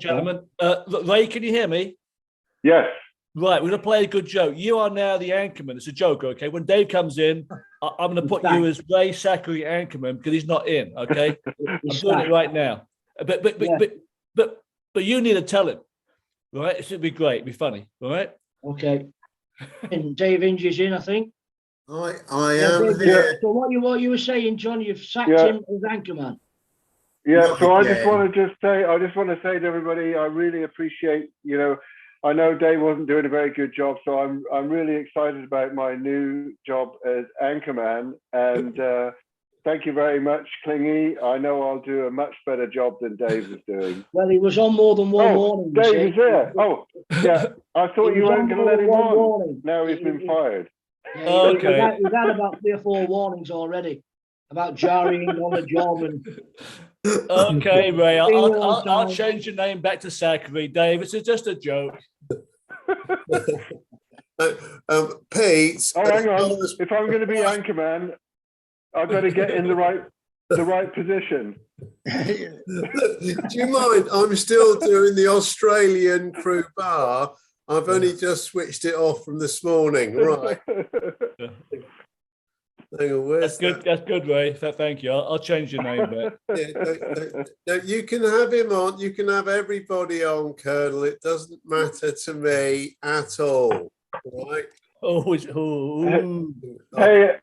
Gentlemen, Ray, can you hear me? Yes. Right, we're going to play a good joke. You are now the anchorman. It's a joke, okay? When Dave comes in, I'm going to put you as Ray Zachary anchorman because he's not in, okay? I'm doing it right now. But you need to tell him, right? It should be great. It'd be funny, all right? Okay. And Dave Inge's in, I think. I am here. So what you were saying, John, you've sacked him as anchorman. Yeah, so I just want to say to everybody, I really appreciate, I know Dave wasn't doing a very good job, so I'm really excited about my new job as anchorman. And thank you very much, Clingy. I know I'll do a much better job than Dave was doing. Well, he was on more than one warning. Dave is there. Oh, yeah. I thought you weren't going to let him on. Now he's been fired. Yeah, okay. We've had about 3 or 4 warnings already about jarring on the job and. Okay, Ray, I'll change your name back to Zachary. Dave, it's just a joke. Pete. Oh, hang on. If I'm going to be anchorman, I've got to get in the right position. Do you mind? I'm still doing the Australian crew bar. I've only just switched it off from this morning. Right. Hang on, that's good. That's good, Ray. Thank you. I'll change your name back. No, you can have him on. You can have everybody on, Colonel. It doesn't matter to me at all. Right? Hey,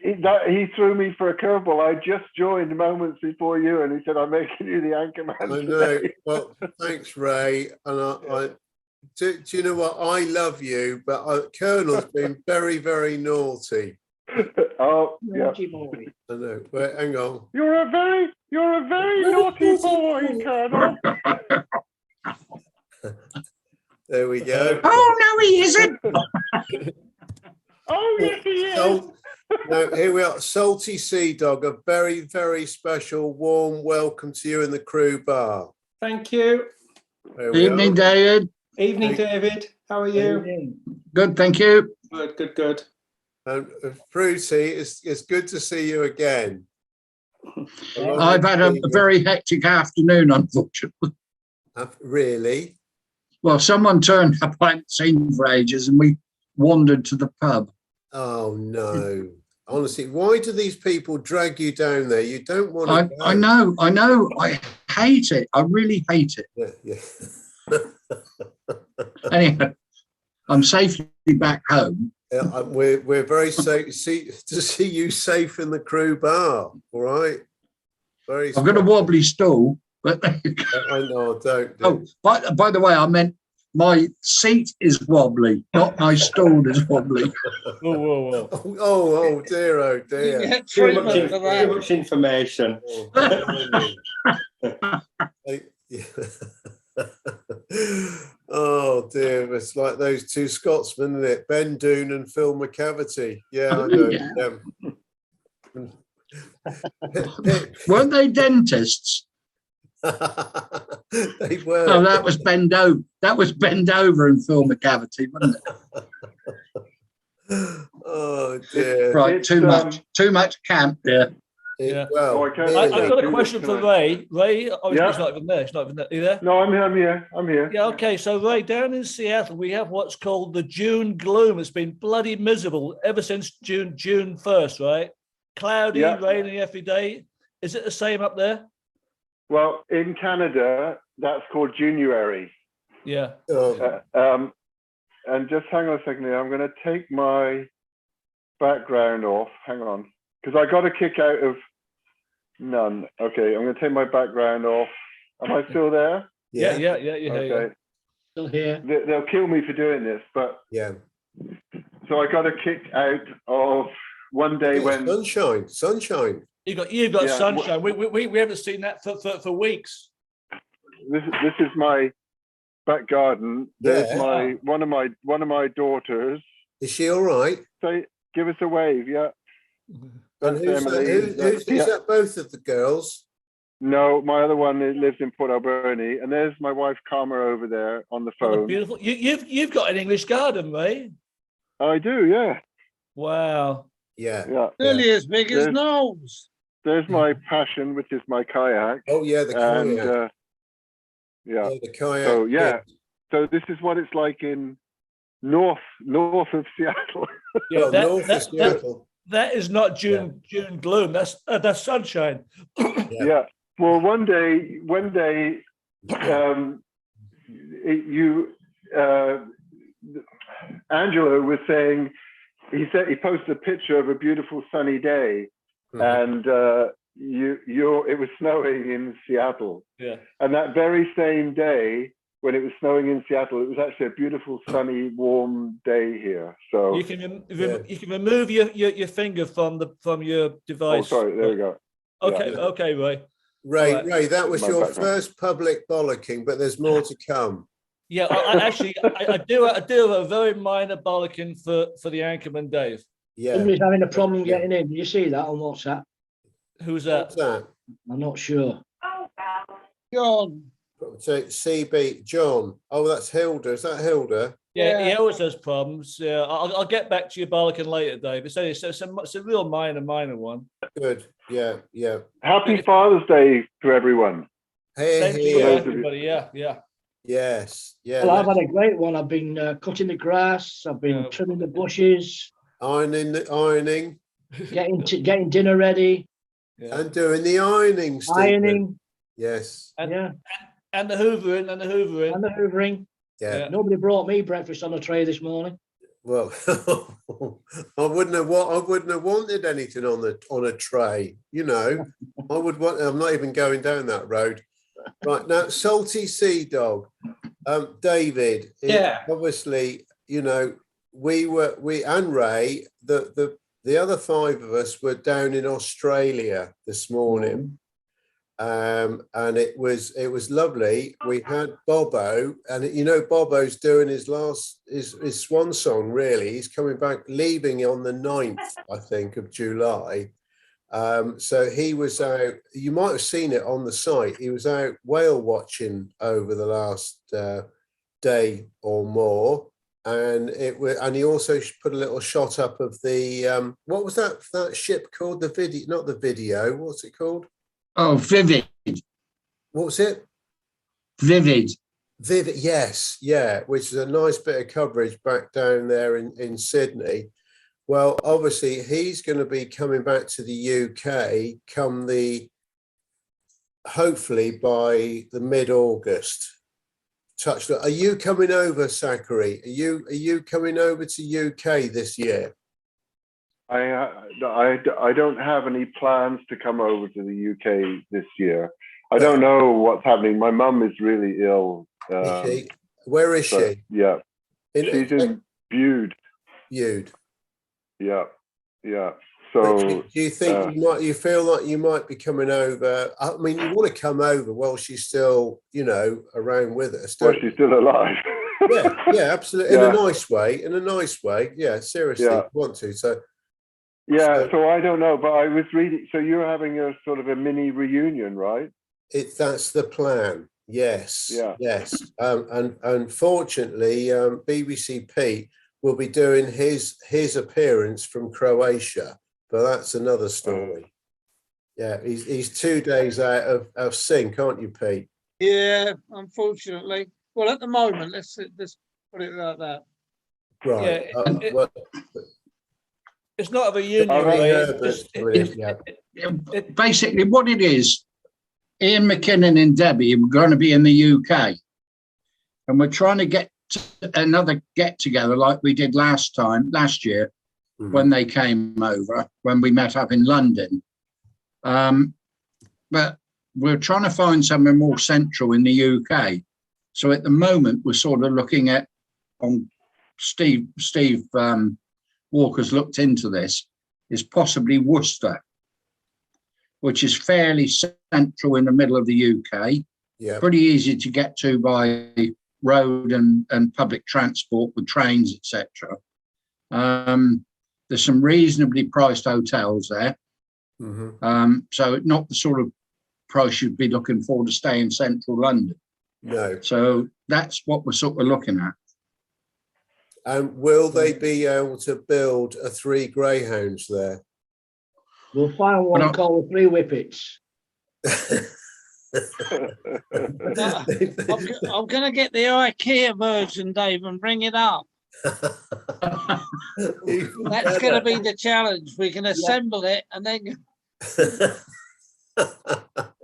he threw me for a curveball. I just joined moments before you, and he said, "I'm making you the anchorman." I know. Well, thanks, Ray. And do you know what? I love you, but Colonel's been very, very naughty. Oh, yeah. I know. Wait, hang on. You're a very naughty boy, Colonel. There we go. Oh no, he isn't. Oh yes, he is. No, here we are. Salty Sea Dog. A very, very special, warm welcome to you in the crew bar. Thank you. Evening, David. Evening, David. How are you? Good, thank you. Good. Fruity, it's good to see you again. I've had a very hectic afternoon, unfortunately. Really? Well, someone turned up I hadn't seen for ages, and we wandered to the pub. Oh no! Honestly, why do these people drag you down there? You don't want to. I know. I hate it. I really hate it. Yeah. Anyway, I'm safely back home. We're very safe to see you safe in the crew bar. All right. Very. I've got a wobbly stool, but I know. Don't. Oh, by the way, I meant my seat is wobbly, not my stool is wobbly. Whoa. Oh dear. Too much information. Oh dear, it's like those 2 Scotsmen, isn't it? Ben Doone and Phil McCavity. Yeah, I know. Weren't they dentists? They were. Oh, that was Bend Over. That was Bend Over and Phil McCavity, wasn't it? Oh dear. Right, too much camp there. Yeah. Well, I've got a question for Ray. Ray, obviously he's not even there. He's not even there. Are you there? No, I'm here. Yeah, okay. So, Ray, down in Seattle, we have what's called the June gloom. It's been bloody miserable ever since June 1st, right? Cloudy, raining every day. Is it the same up there? Well, in Canada, that's called January. Yeah. And just hang on a second here. I'm going to take my background off. Hang on. because I got a kick out of none. Okay, I'm going to take my background off. Am I still there? Yeah. Yeah. Okay. Still here. They'll kill me for doing this, but Yeah. so I got a kick out of one day when sunshine. You've got Yeah, sunshine. We haven't seen that for weeks. this is my back garden. There's Yeah. one of my daughters. Is she all right? Say, give us a wave, yeah. And who's that? Who's that? Both of the girls? No, my other one lives in Port Alberni, and there's my wife Karma over there on the Oh, phone. beautiful. You've got an English garden, Ray. I do, yeah. Wow. Yeah. Nearly as big as There's- Knowles. There's my passion, which is my kayak. Oh yeah, the And kayak. yeah. The kayak. So yeah. So this is what it's like in north of Seattle. Yeah, Well, north of Seattle. that is not June gloom. That's sunshine. Yeah. Well, one day, Angelo was saying, he posted a picture of a beautiful sunny day, and it was snowing in Seattle. Yeah. And that very same day, when it was snowing in Seattle, it was actually a beautiful, sunny, warm day here. So You can remove your finger from your device. Oh, sorry. There we go. Okay, Yeah. okay, Ray. Ray, Right. Ray, that was My your background. first public bollocking, but there's more to come. Yeah, I do a very minor bollocking for the anchorman Dave. Yeah. Somebody's having a problem getting in. You see that on WhatsApp? Who's that? What's that? I'm not sure. John. So CB John. Oh, that's Hilda. Is that Hilda? Yeah, Yeah. he always has problems. Yeah, I'll get back to your bollocking later, Dave. It's a real minor one. Good. Yeah. Happy Father's Day to everyone. Hey, Same to you, here. everybody. Yeah. Yes. Yeah. Well, I've had a great one. I've been cutting the grass. I've been Yeah. trimming the bushes, Ironing getting dinner ready, Yeah. and doing the ironing. Stephen. ironing. Yes. Yeah, And the hoovering. and the hoovering. Yeah. Yeah. Nobody brought me breakfast on a tray this morning. Well, I wouldn't have wanted anything on a tray. You know, I would want. I'm not even going down that road. Right now, Salty Sea Dog, David. Yeah. Obviously, you know, we and Ray, the other five of us were down in Australia this morning. And it was lovely. We had Bobo, and you know Bobo's doing his swan song. Really, he's coming back, leaving on the 9th, I think, of July. So he was out. You might have seen it on the site. He was out whale watching over the last day or more, and he also put a little shot up of the what was that ship called? The video, not the video. What's it called? Oh, vivid. What was it? Vivid. Vivid, yes, yeah, which is a nice bit of coverage back down there in Sydney. Well, obviously, he's going to be coming back to the UK hopefully by the mid-August. Are you coming over, Zachary? Are you coming over to UK this year? I don't have any plans to come over to the UK this year. I don't know what's happening. My mum is really ill. Is she? Where is she? Yeah, she's in Bude. Bude. Yeah. So So do you think you feel like you might be coming over? I mean, you want to come over while she's still, around with us. Well, she's still alive. yeah, absolutely. Yeah. In a nice way. Yeah, seriously, Yeah. want to. So so I don't know, but I was reading. So you're having a sort of a mini reunion, right? that's the plan. Yes. Yeah. Yes. And unfortunately, BBC Pete will be doing his appearance from Croatia, but that's another story. Yeah, he's 2 days out of sync, aren't you, Pete? Yeah, unfortunately. Well, at the moment, let's put it like that. Right. Yeah, it's not a reunion. All right. Ray. Basically, what it is, Ian McKinnon and Debbie are going to be in the UK, and we're trying to get another get together like we did last year, when they came over, when we met up in London. But we're trying to find somewhere more central in the UK. So at the moment, we're sort of looking at, Steve Walker's looked into this, is possibly Worcester, which is fairly central in the middle of the UK. Yeah. Pretty easy to get to by road and public transport with trains, etc. There's some reasonably priced hotels there. So not the sort of price you'd be looking for to stay in central London. No. So that's what we're sort of looking at. And will they be able to build 3 greyhounds there? We'll find one called 3 Whippets. I'm going to get the IKEA version, Dave, and bring it up. That's going to be the challenge. We can assemble it and then.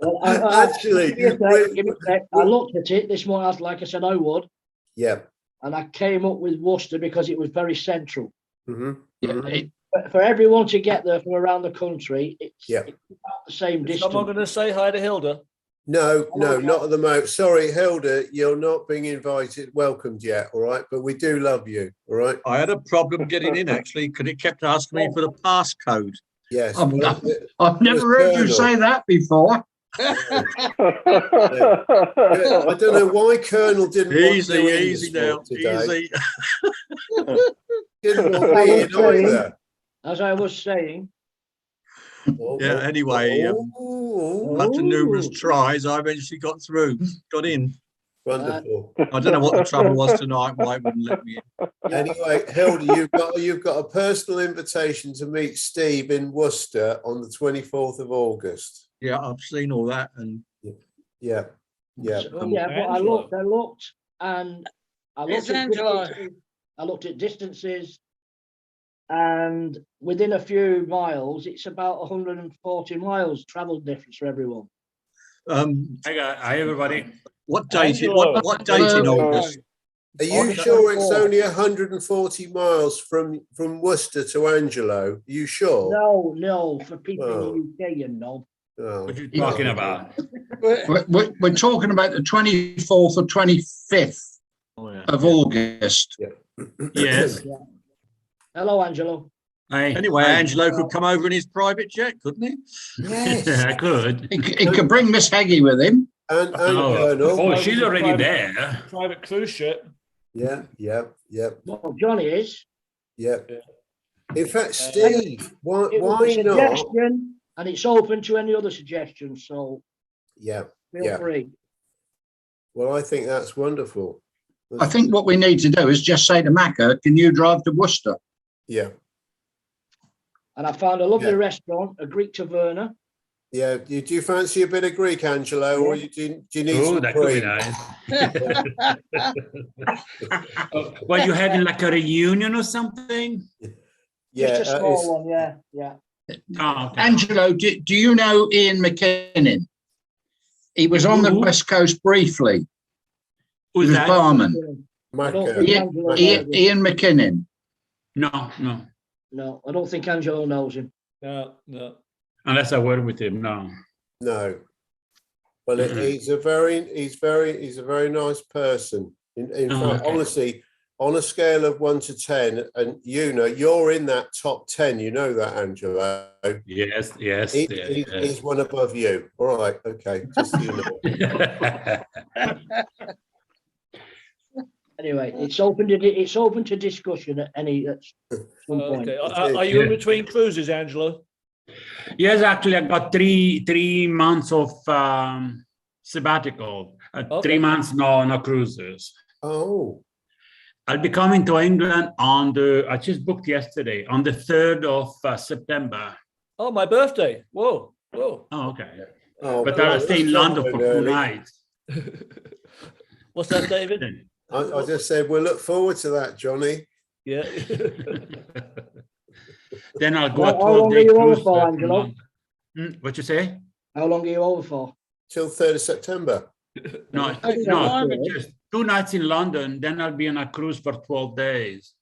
Well, Actually, I looked at it this morning, like I said I would. Yeah. And I came up with Worcester because it was very central. For everyone to get there from around the country, it's about the same distance. Someone going to say hi to Hilda? No, not at the moment. Sorry, Hilda, you're not being invited, welcomed yet, all right? But we do love you, all right? I had a problem getting in, actually, because it kept asking me for the passcode. Yes. I've never heard you say that before. I don't know why Colonel didn't Easy now, easy. Didn't want me in either. As I was saying. Yeah, anyway, after numerous tries, I eventually got through, got in. Wonderful. I don't know what the trouble was tonight, why it wouldn't let me in. Anyway, Hilda, you've got a personal invitation to meet Steve in Worcester on the 24th of August. Yeah, I've seen all that, and yeah. But I looked and I looked at distances, and within a few miles, it's about 140 miles travel difference for everyone. Hi everybody. What date? What date in August? Are you sure it's only 140 miles from Worcester to Angelo? Are you sure? No, for people in the UK, you know. What are you talking about? We're talking about the 24th or 25th of August. Yes. Hello, Angelo. Anyway, Angelo could come over in his private jet, couldn't he? Yes, I could. He could bring Miss Heggie with him. And Colonel. She's already there. Private cruise ship. Yeah. Well, Johnny is. Yeah. In fact, Steve, why not? And it's open to any other suggestions, so feel free. Well, I think that's wonderful. I think what we need to do is just say to Macca, can you drive to Worcester? Yeah. And I found a lovely restaurant, a Greek taverna. Yeah. Do you fancy a bit of Greek, Angelo, or do you need some that cream? could be nice. Well, you having like a reunion or something? Yeah. Just a small one, yeah. Oh, okay. Angelo, do you know Ian McKinnon? He was on the West Coast briefly. Who's that? Barman. Ian McKinnon. No. No, I don't think Angelo knows him. No. Unless I work with him, no. No. Well, he's a very nice person. In fact, honestly, on a scale of 1 to 10, and you're in that top 10, you know that, Angelo. Yes. He's one above you. All right, okay. Just so you know. Anyway, it's open to discussion at any some point. Okay. Are you in between cruises, Angelo? Yes, actually, I got three months of sabbatical. 3 months no cruises. Oh. I'll be coming to England I just booked yesterday, on the 3rd of September. Oh, my birthday. Whoa. Oh, okay. Oh, but I'll stay in London for 2 nights. What's that, David? I just said we'll look forward to that, Johnny. Yeah. Then I'll go How long are you over for, Angelo? What you say? How long are you over for? Till 3rd of September. No, just 2 nights in London, then I'll be on a cruise for 12 days.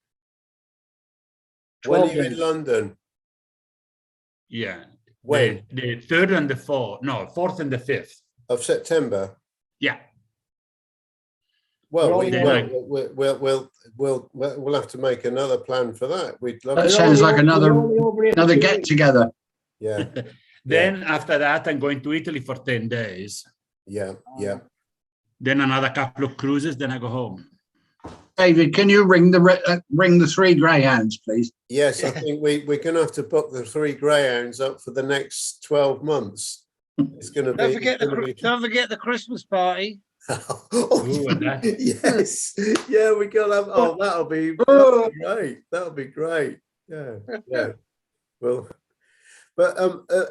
When 12 are you in days. London? Yeah. When? The 3rd and the 4th. No, 4th and the 5th. Of September? Yeah. Well, We're we'll have to make another plan for that. We'd love That to. sounds like we're only over here for another 2 get weeks. together. Yeah, Then after that, I'm going to Italy for 10 days. yeah, yeah. Then another couple of cruises, then I go home. David, can you ring the 3 greyhounds, please? Yes, I think we're going to have to book the 3 greyhounds up for the next 12 months. It's going to be. Don't forget the Christmas party. Ooh, and that. Yes, yeah, we got to have. Oh, that'll be great. That'll be great. Yeah, yeah. Well, but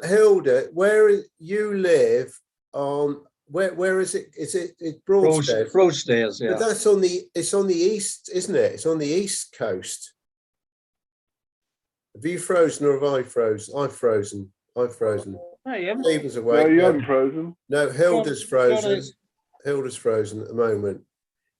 Hilda, where you live on? Where is it? Is it Broadstairs? Broadstairs, yeah. But that's on the east, isn't it? It's on the east coast. Have you frozen or have I frozen? I've frozen. Hey, Stephen's awake. No, you haven't frozen. No, Hilda's frozen. Hilda's frozen at the moment.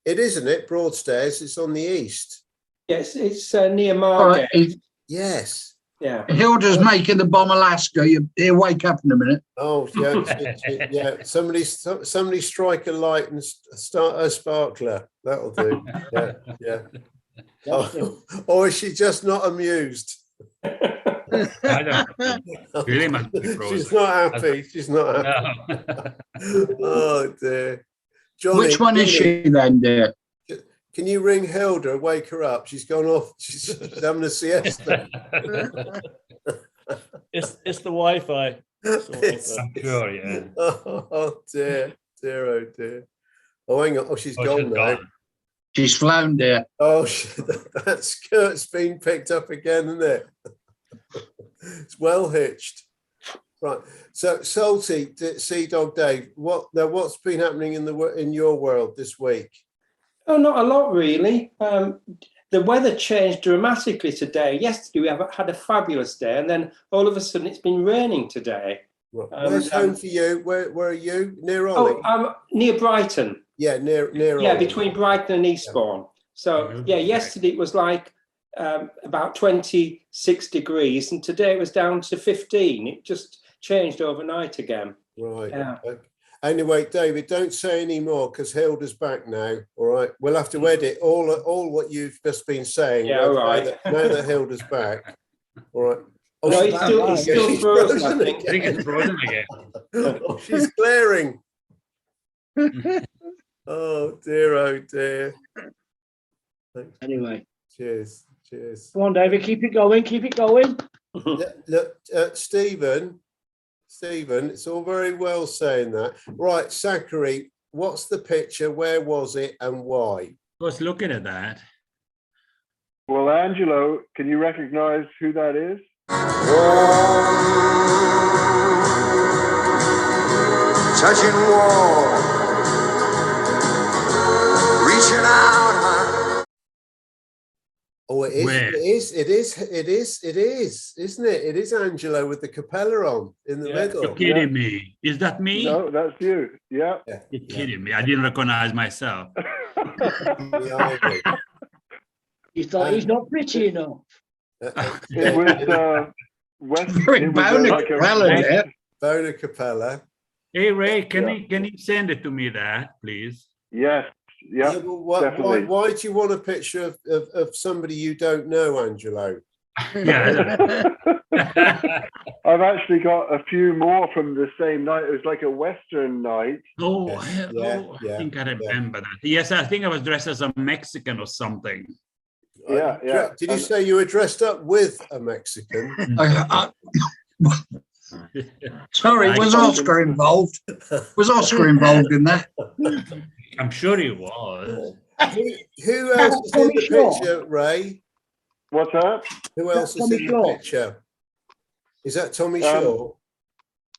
It isn't it? Broadstairs. It's on the east. Yes, it's near Margate. Yes. Yeah. Hilda's making the bomb Alaska. He'll wake up in a minute. Oh yeah, yeah. Somebody strike a light and start a sparkler. That'll do. Yeah, yeah. Oh, or is she just not amused? I don't really must be frozen. She's not happy. She's not happy. No. Oh dear. Johnny, Which one is she then, dear? Can you ring Hilda, wake her up? She's gone off. She's having a siesta. It's the Wi-Fi. I'm sure, yeah. Oh dear, oh dear. Oh, hang on. Oh, she's gone now. She's flown, dear. Oh, that skirt's been picked up again, isn't it? It's well hitched. Right. So, Salty, Sea Dog Dave, what's been happening in your world this week? Oh, not a lot really. The weather changed dramatically today. Yesterday we had a fabulous day, and then all of a sudden it's been raining today. Right. Where's home for you? Where are you? Near Ollie? Oh, I'm near Brighton. Yeah, near Yeah, Ollie. between Brighton and Eastbourne. So yeah, yesterday it was like about 26 degrees, and today it was down to 15. It just changed overnight again. Right. Yeah. Okay. Anyway, David, don't say any more because Hilda's back now. All right, we'll have to edit all what you've just been saying. Yeah, all right. Now that Hilda's back. All right. Oh, No, it's still frozen, I think. I think it's frozen again. Oh, she's glaring. Oh dear. Thanks. Anyway, Cheers. come on, David, keep it going. Look, Stephen, it's all very well saying that. Right, Zachary, what's the picture? Where was it and why? I was looking at that. Well, Angelo, can you recognize who that is? Touching wall, reaching out. Oh, it is. Where? It is, isn't it? It is Angelo with the capella on in the middle. You're kidding me. Is that me? No, that's you. Yeah. You're kidding me. I didn't recognize myself. You thought he's not pretty enough. It was West. Bring Bona Capella there. Bona Capella. Hey Ray, can you send it to me that, please? Yes. Yeah. Definitely. Why do you want a picture of somebody you don't know, Angelo? Yeah. I've actually got a few more from the same night. It was like a Western night. I think I remember that. Yes, I think I was dressed as a Mexican or something. Yeah. Did you say you were dressed up with a Mexican? Sorry, was Oscar involved? Was Oscar involved in that? I'm sure he was. Who else is in the picture, Ray? What's that? Who else is in the picture? Is that Tommy Shaw?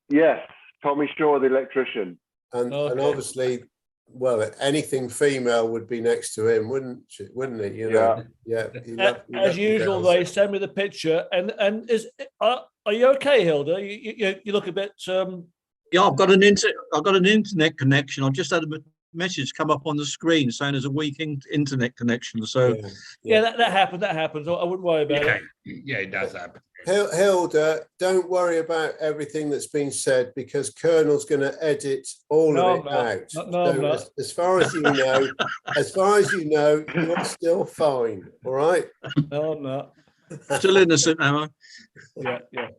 Yes, Tommy Shaw, the electrician. And obviously, well, anything female would be next to him, wouldn't it? You know? Yeah. As usual, they send me the picture, and are you okay, Hilda? You look a bit. Yeah, I've got an internet connection. I've just had a message come up on the screen saying there's a weak internet connection. So yeah, that happens. That happens. I wouldn't worry about it. Yeah, it does happen. Hilda, don't worry about everything that's been said because Colonel's going to edit all of it out. No, as far as you know, you're still fine. All right. No, I'm not. Still innocent, am I? Yeah.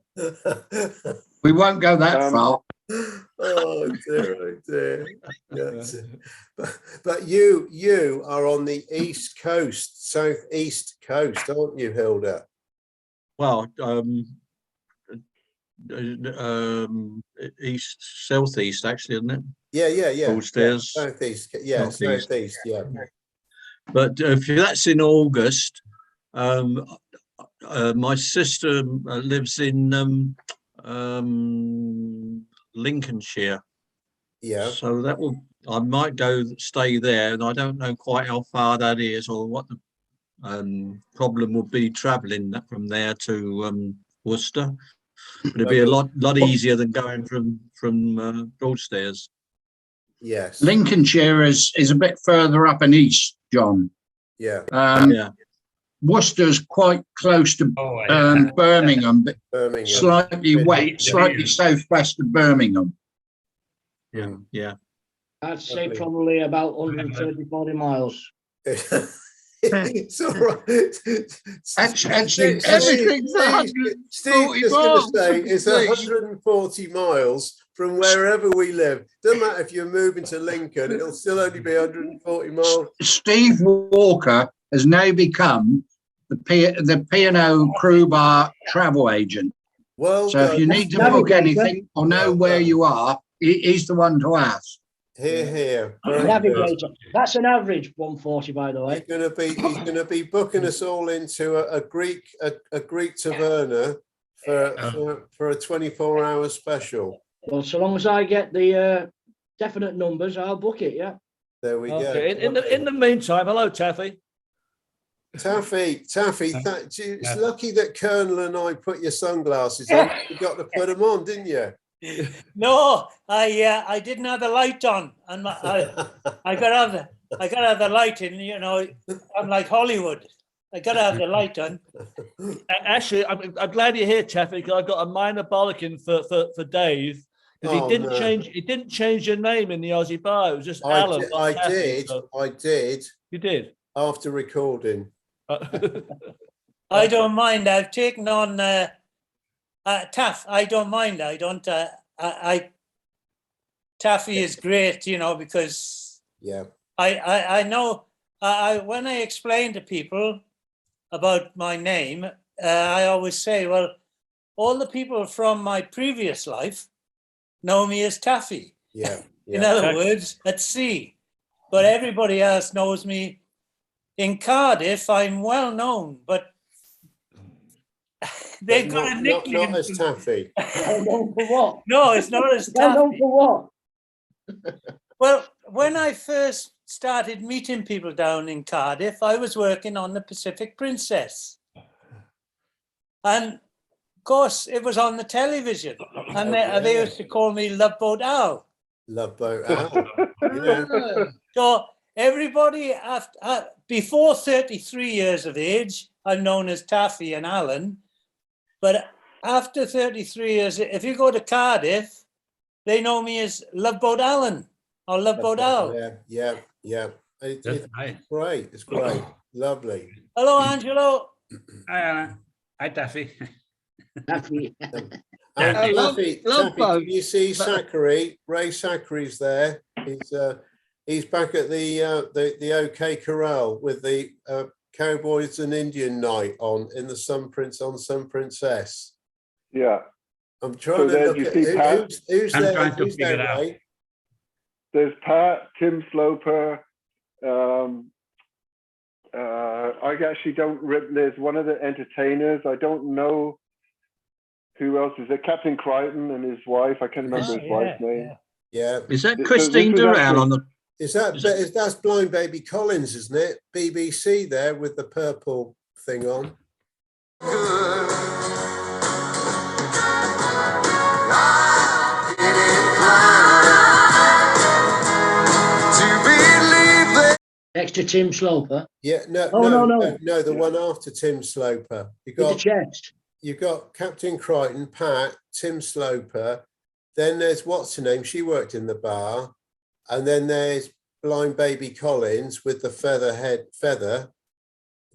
We won't go that far. Oh dear. Yes. But you are on the east coast, southeast coast, aren't you, Hilda? Well, southeast, actually, isn't it? Yeah. Broadstairs. Southeast, southeast, yeah. But if that's in August, my sister lives in Lincolnshire. Yeah. So I might go stay there, and I don't know quite how far that is or what the problem would be travelling from there to Worcester. But it'd be a lot easier than going from Broadstairs. Yes. Lincolnshire is a bit further up and east, John. Yeah. Worcester's quite close to Birmingham, but slightly southwest of Birmingham. Yeah. I'd say probably about 130-140 miles. It's all right. Actually, everything's 140 Steve's going to say it's 140 miles from wherever we live. Doesn't matter if you're moving to Lincoln, it'll still only be 140 miles. Steve Walker has now become the P&O Crew Bar travel agent. Well, so if you need to book anything or know where you are, he's the one to ask. Here. Navigator. That's an average 140, by the way. He's going to be booking us all into a Greek taverna for a 24-hour special. Well, so long as I get the definite numbers, I'll book it. Yeah. There we go. In the meantime, hello, Taffy. Taffy, it's lucky that Colonel and I put your sunglasses on. You got to put them on, didn't you? No, I didn't have the light on, and I got to have the light in. You know, I'm like Hollywood. I got to have the light on. Actually, I'm glad you're here, Taffy, because I've got a minor bollocking for Dave. Because he didn't change your name in the Aussie bar. It was just Alan. I did. You did after recording. I don't mind. I've taken on Taff. I don't mind. I don't. Taffy is great, you know, because I know. When I explain to people about my name, I always say, well, all the people from my previous life know me as Taffy. Yeah. In other words, at sea. But everybody else knows me in Cardiff. I'm well known, but they've got a nickname. Not as Taffy. Known for what? No, it's not as Taffy. Known for what? Well, when I first started meeting people down in Cardiff, I was working on the Pacific Princess. And of course, it was on the television. And they used to call me Love Boat Al. Love Boat Al. Yeah. So everybody, before 33 years of age, I'm known as Taffy and Alan. But after 33 years, if you go to Cardiff, they know me as Love Boat Alan or Love Boat Al. Yeah. It's great. It's great. Lovely. Hello, Angelo. Hi, Alan. Hi, Taffy. Taffy. Taffy, can you see Zachary? Ray Zachary's there. He's back at the OK Corral with the Cowboys and Indian night on in the Sun Princess. Yeah. I'm trying to look at who's I'm there. trying to Who's figure there, it out. Ray? There's Pat, Tim Sloper. I actually don't. There's one of the entertainers. I don't know who else is there. Captain Crichton and his wife. I can't remember his wife's name. Yeah. Is that Christine Duran on the? That's Blind Baby Collins, isn't it? BBC there with the purple thing on. To be to Tim Sloper. Yeah, no, Oh, no, the one after Tim Sloper. With the chest. You've got Captain Crichton, Pat, Tim Sloper. Then there's what's her name? She worked in the bar. And then there's Blind Baby Collins with the feather.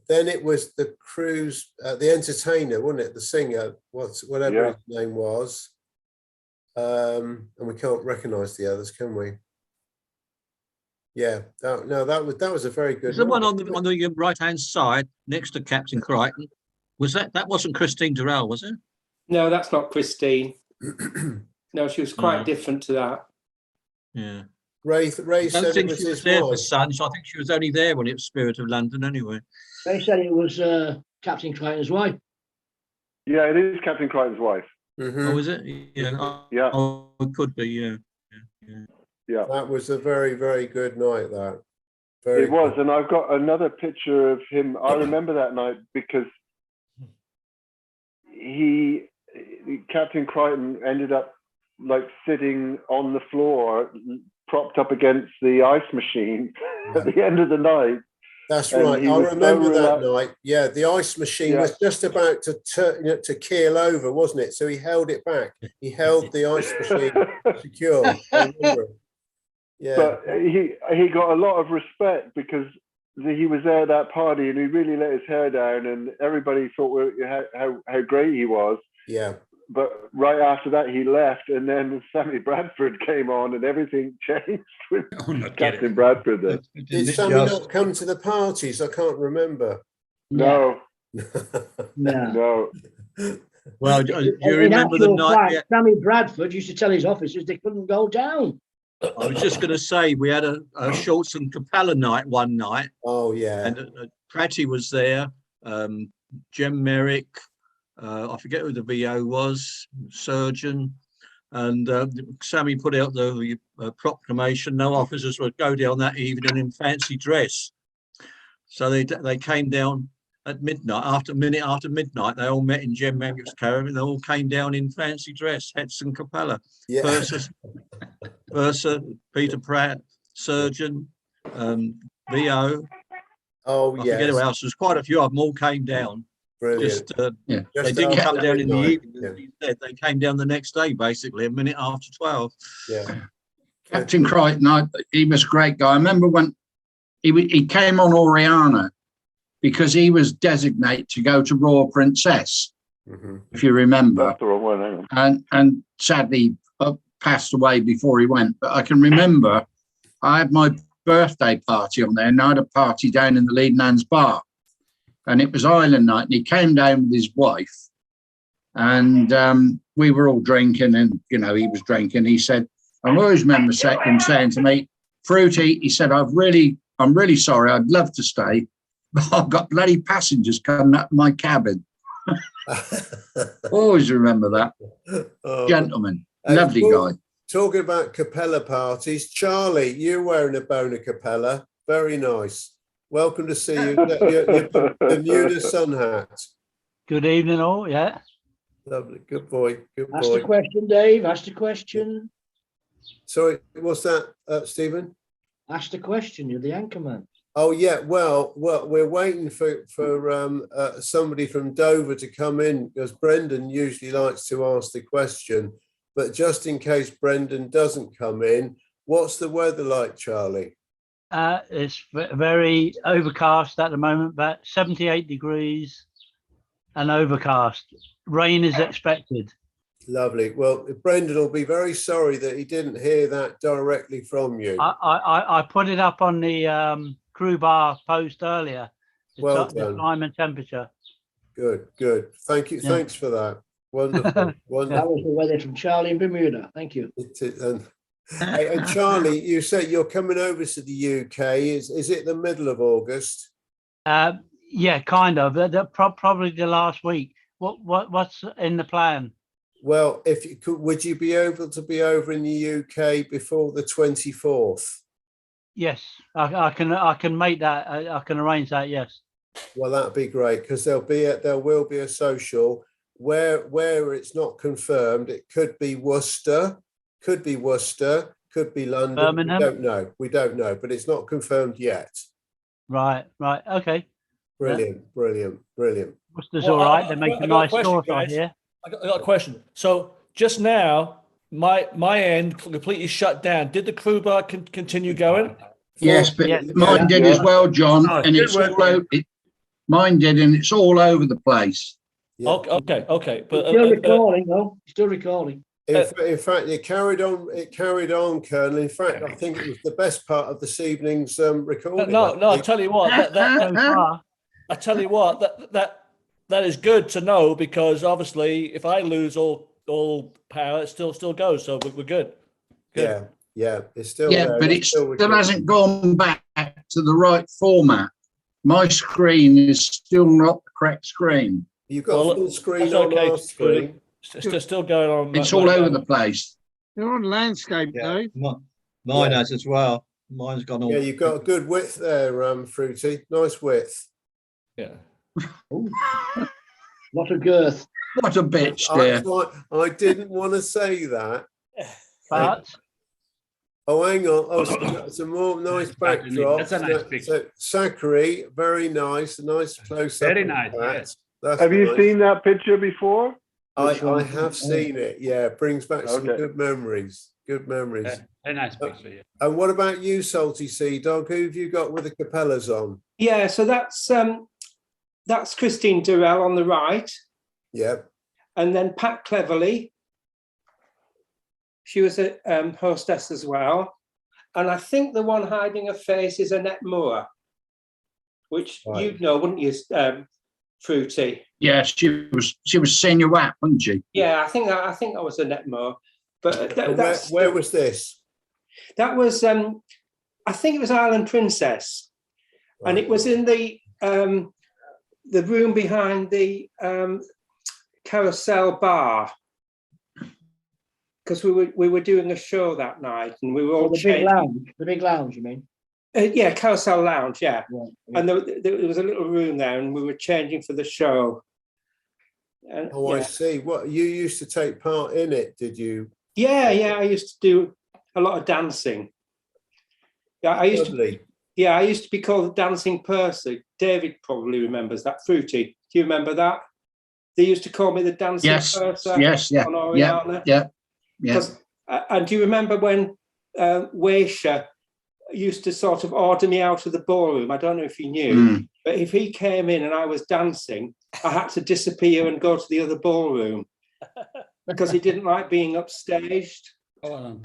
Then it was the cruise, the entertainer, wasn't it? The singer, whatever his name was. And we can't recognise the others, can we? Yeah, that was a very good. There's the one on the right hand side next to Captain Crichton. Was that wasn't Christine Durrell, was it? No, that's not Christine. No, she was quite different to that. Yeah. Ray said it was his there wife. for Sun, so I think she was only there when it was Spirit of London anyway. They said it was Captain Crichton's wife. Yeah, it is Captain Crichton's wife. Oh, is it? Yeah. Yeah. Oh, it could be, yeah. Yeah. That was a very, very good night, that. It was, and I've got another picture of him. I remember that night because Captain Crichton ended up like sitting on the floor, propped up against the ice machine at the end of the night. That's right. I remember that night. Yeah, the ice machine was just about to keel over, wasn't it? So he held it back. He held the ice machine secure. I remember. Yeah. But he got a lot of respect because he was there at that party and he really let his hair down and everybody thought how great he was. Yeah. But right after that he left and then Sammy Bradford came on and everything changed with Captain Bradford then. Did Sammy not come to the parties? I can't remember. No. No. Well, do you remember the night? Sammy Bradford used to tell his officers they couldn't go down. I was just going to say we had a Schultz and Capella night one night. Oh yeah, and Pratty was there. Jem Merrick, I forget who the VO was, surgeon, and Sammy put out the proclamation: no officers would go down that evening in fancy dress. So they came down at midnight. After midnight, they all met in Jem Merrick's caravan. They all came down in fancy dress, hats and Capella. Yeah. Versa, Peter Pratt, surgeon, VO. Oh, I forget who else. There's quite a few of them all came down. Brilliant. They didn't come down in the evening. They came down the next day, basically, a minute after 12. Yeah. Captain Crichton, he was a great guy. I remember when he came on Oriana because he was designated to go to Royal Princess, if you remember. That's the wrong one, hang on. And sadly passed away before he went. But I can remember I had my birthday party on there, and I had a party down in the Lead Nan's bar. And it was Island night, and he came down with his wife. And we were all drinking, and, he was drinking. He said, I always remember him saying to me, Fruity, he said, I'm really sorry, I'd love to stay, but I've got bloody passengers coming up my cabin. Always remember that. Gentleman, lovely guy. Talking about Capella parties, Charlie, you're wearing a Bona Capella. Very nice. Welcome to see you. The Bermuda sun hat. Good evening, all. Yeah. Lovely. Good boy. Good boy. Ask the question, Dave. Ask the question. Sorry, what's that, Stephen? Ask the question. You're the anchorman. Oh yeah. Well, we're waiting for somebody from Dover to come in because Brendan usually likes to ask the question. But just in case Brendan doesn't come in, what's the weather like, Charlie? It's very overcast at the moment, about 78 degrees and overcast. Rain is expected. Lovely. Well, Brendan will be very sorry that he didn't hear that directly from you. I put it up on the crew bar post earlier. Well done. The time and temperature. Good, good. Thank you. Yeah. Thanks for that. Wonderful. Wonderful. That was the weather from Charlie in Bermuda. Thank you. And Charlie, you said you're coming over to the UK. Is it the middle of August? Yeah, kind of. Probably the last week. What's in the plan? Well, if you could, would you be able to be over in the UK before the 24th? Yes, I can make that. I can arrange that. Yes. Well, that'd be great because there will be a social where it's not confirmed. It could be Worcester, could be London. Birmingham. We don't know, but it's not confirmed yet. Right. Okay. Brilliant, brilliant, brilliant. Worcester's all right. They make a nice sauce, I hear. I got a question. So just now, my end completely shut down. Did the crew bar continue going? Yes, but mine did as well, John. Oh, And it's all over. Mine did, and it's all over the place. Yeah. Okay. But Still recording, though. Still recording. In fact, it carried on. It carried on, Colonel. In fact, I think it was the best part of this evening's recording. No. I tell you what. I tell you what. That is good to know, because obviously, if I lose all power, it still goes. So we're good. Yeah. It's still but it still hasn't gone back to the right format. My screen is still not the correct screen. You've got full screen on our screen. It's still going on. It's all over the place. You're on landscape, though. Mine has as well. Mine's gone all. Yeah, you've got a good width there, Fruity. Nice width. Yeah. Lot of girth. What a bitch there. I didn't want to say that. But oh, hang on. Oh, it's a more nice backdrop. That's a nice picture. So, Zachary, very nice. A nice close up. Very nice. Yes. Have you seen that picture before? I have seen it. Yeah, it brings back some good memories. Good memories. Yeah, very nice picture. Yeah. And what about you, Salty Sea Dog? Who have you got with the capellas on? Yeah, so that's Christine Durrell on the right. Yeah. And then Pat Cleverly. She was a hostess as well. And I think the one hiding her face is Annette Moore, which you'd know, wouldn't you, Fruity? Yeah, she was senior WAP, wasn't she? Yeah, I think that was Annette Moore. But where was this? That was I think it was Island Princess, and it was in the room behind the Carousel Bar, because we were doing a show that night, and we were all the big lounge, you mean? Yeah, Carousel Lounge, yeah. And there was a little room there, and we were changing for the show. And, I see. What, you used to take part in it, did you? Yeah, I used to do a lot of dancing. Yeah, I used to be called the Dancing Percy. David probably remembers that. Fruity, do you remember that? They used to call me the Dancing Percy. Yes, yeah. On Oriana. Yeah. And do you remember when Waisha used to sort of order me out of the ballroom? I don't know if you knew, but if he came in and I was dancing, I had to disappear and go to the other ballroom because he didn't like being upstaged. Well,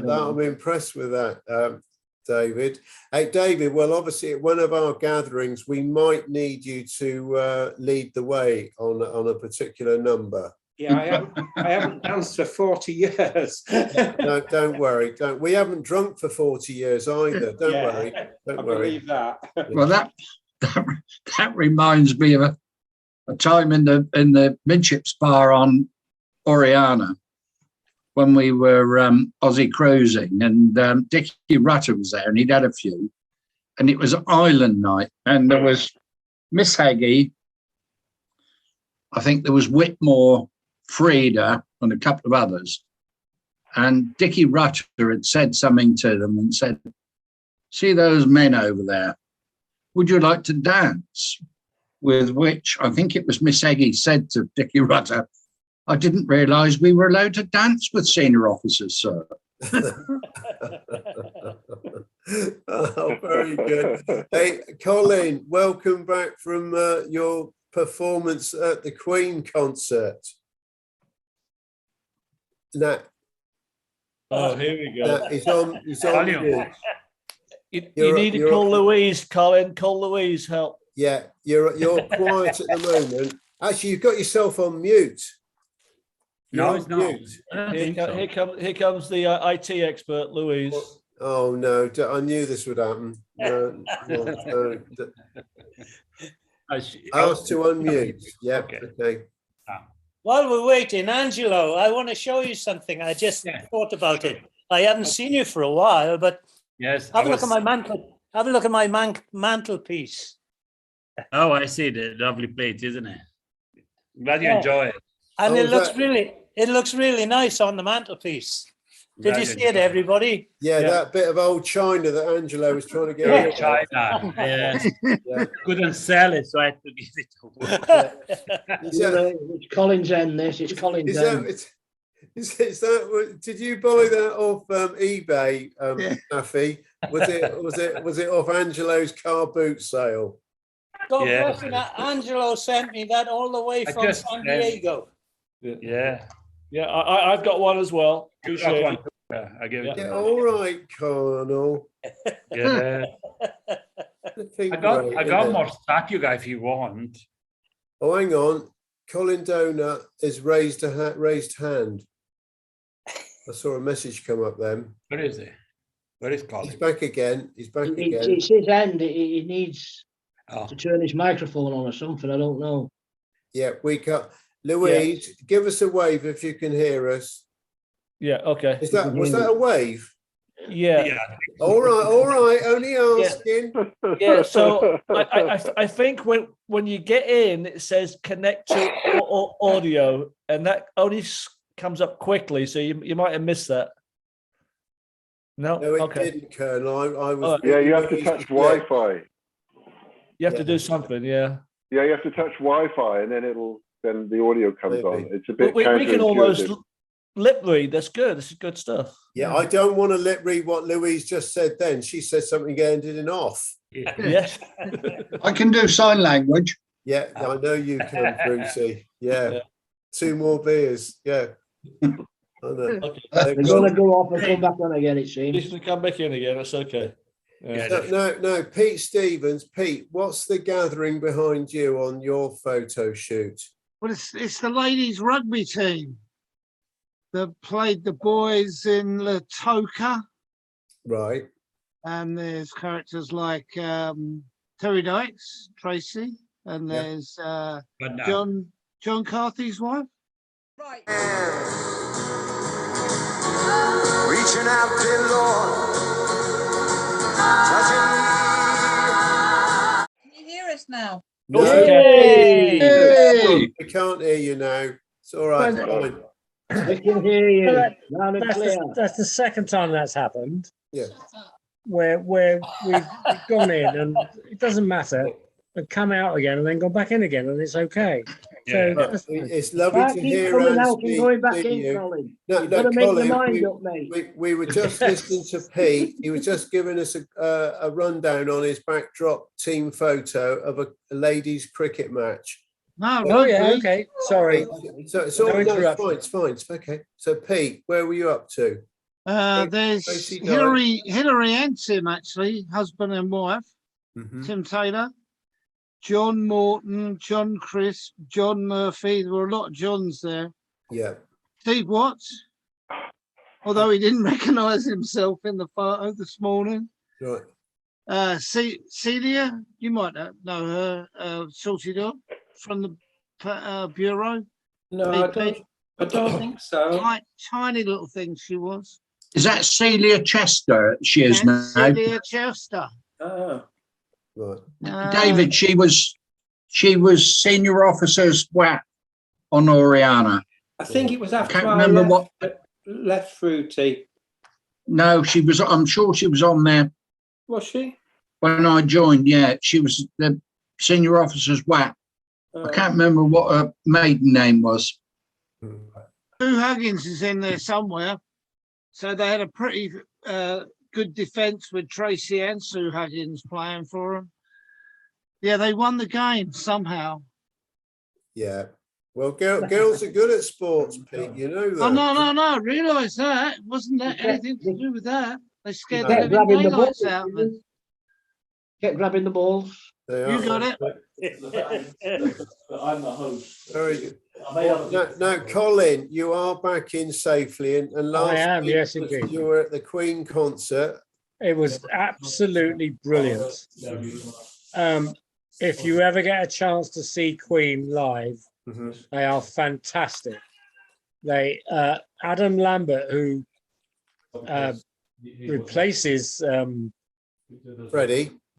I'm impressed with that, David. Hey, David, well, obviously at one of our gatherings, we might need you to lead the way on a particular number. Yeah, I haven't danced for 40 years. No, don't worry. We haven't drunk for 40 years either. Don't worry. I believe that. Well, that reminds me of a time in the midships bar on Oriana when we were Aussie cruising, and Dickie Rutter was there, and he'd had a few, and it was island night, and there was Miss Haggie, I think there was Whitmore, Frida, and a couple of others, and Dickie Rutter had said something to them and said, "See those men over there? Would you like to dance?" With which I think it was Miss Haggie said to Dickie Rutter, "I didn't realise we were allowed to dance with senior officers, sir." Oh, very good. Hey, Colin, welcome back from your performance at the Queen concert. Nat. Oh, here we go. Nat, he's on mute. You need to call Louise, Colin. Call Louise, help. Yeah, you're quiet at the moment. Actually, you've got yourself on mute. No, it's not. Here comes the IT expert, Louise. Oh no! I knew this would happen. No. Ask to unmute. Yeah. Okay. While we're waiting, Angelo, I want to show you something. I just thought about it. I haven't seen you for a while, but have a look at my mantle. Have a look at my mantelpiece. Oh, I see the lovely plate, isn't it? Glad you enjoy it. And it looks really nice on the mantelpiece. Did you see it, everybody? Yeah, that bit of old China that Angelo was trying to get rid of. China, yes. Yeah. Couldn't sell it, so I had to give it away. It's Colin's End, this. It's Colin's End. Is that? Did you buy that off eBay, Nafi? Was it off Angelo's car boot sale? God bless you. Angelo sent me that all the way from San Diego. Yeah. I've got one as well. Appreciate it. I give it. Yeah, all right, Colonel. Yeah. I got more stuff, you guys, if you want. Oh, hang on. Colin Donut is raised hand. I saw a message come up then. Where is he? Where is Colin? He's back again. Again. It's his end. He needs to turn his microphone on or something. I don't know. Yeah, we got Louise. Give us a wave if you can hear us. Yeah. Okay. Was that a wave? Yeah. All right. Only asking. Yeah. So I think when you get in, it says connect to audio, and that only comes up quickly. So you might have missed that. No, it didn't, Colonel. I was. Yeah, you have to touch Wi-Fi. You have to do something. Yeah. Yeah, you have to touch Wi-Fi, and then the audio comes on. It's a bit. We can almost lip read. That's good. This is good stuff. Yeah, I don't want to lip read what Louise just said. Then she said something ended in off. Yes. I can do sign language. Yeah, I know you can, Brucey. Yeah. 2 more beers. Yeah. I know. They're going to go off and come back on again, it seems. He's going to come back in again. That's okay. No, Pete Stevens. Pete, what's the gathering behind you on your photo shoot? Well, it's the ladies rugby team that played the boys in Latoka. Right. And there's characters like Terry Dykes, Tracy, and there's John Carthy's wife. Right. Reaching out, dear Lord, touching me. Can you hear us now? No. Hey. We can't hear you now. It's all right. Fine. We can hear you. That's the second time that's happened. Yeah. Where we've gone in and it doesn't matter, but come out again and then go back in again and it's okay. So it's lovely to hear and speak to you. No, Colin, we were just listening to Pete. He was just giving us a rundown on his backdrop team photo of a ladies' cricket match. No, okay. Sorry. So it's fine. It's okay. So Pete, where were you up to? There's Hillary and Tim, actually, husband and wife. Tim Taylor, John Morton, John Crisp, John Murphy. There were a lot of Johns there. Yeah. Steve Watts, although he didn't recognise himself in the photo this morning. Right. Celia, you might know her, Salty Dog from the bureau. No, I don't think so. Tiny little thing she was. Is that Celia Chester? She is now. Celia Chester. Oh. Right. David, she was senior officer's WAP on Oriana. I think it was after Can't remember what left Fruity. No, she was. I'm sure she was on there. Was she? When I joined, yeah, she was the senior officer's WAP. I can't remember what her maiden name was. Sue Huggins is in there somewhere. So they had a pretty good defence with Tracy and Sue Huggins playing for them. Yeah, they won the game somehow. Yeah. Well, girls are good at sports, Pete. You know that. Oh, no. I realise that. It wasn't anything to do with that. They scared the living grabbing the daylights ball. out of us. Kept grabbing the balls. You got it. I'm the host. Very good. Now, Colin, you are back in safely, and last I am, week yes, indeed. You were at the Queen concert. It was absolutely brilliant. If you ever get a chance to see Queen live, they are fantastic. They Adam Lambert, who replaces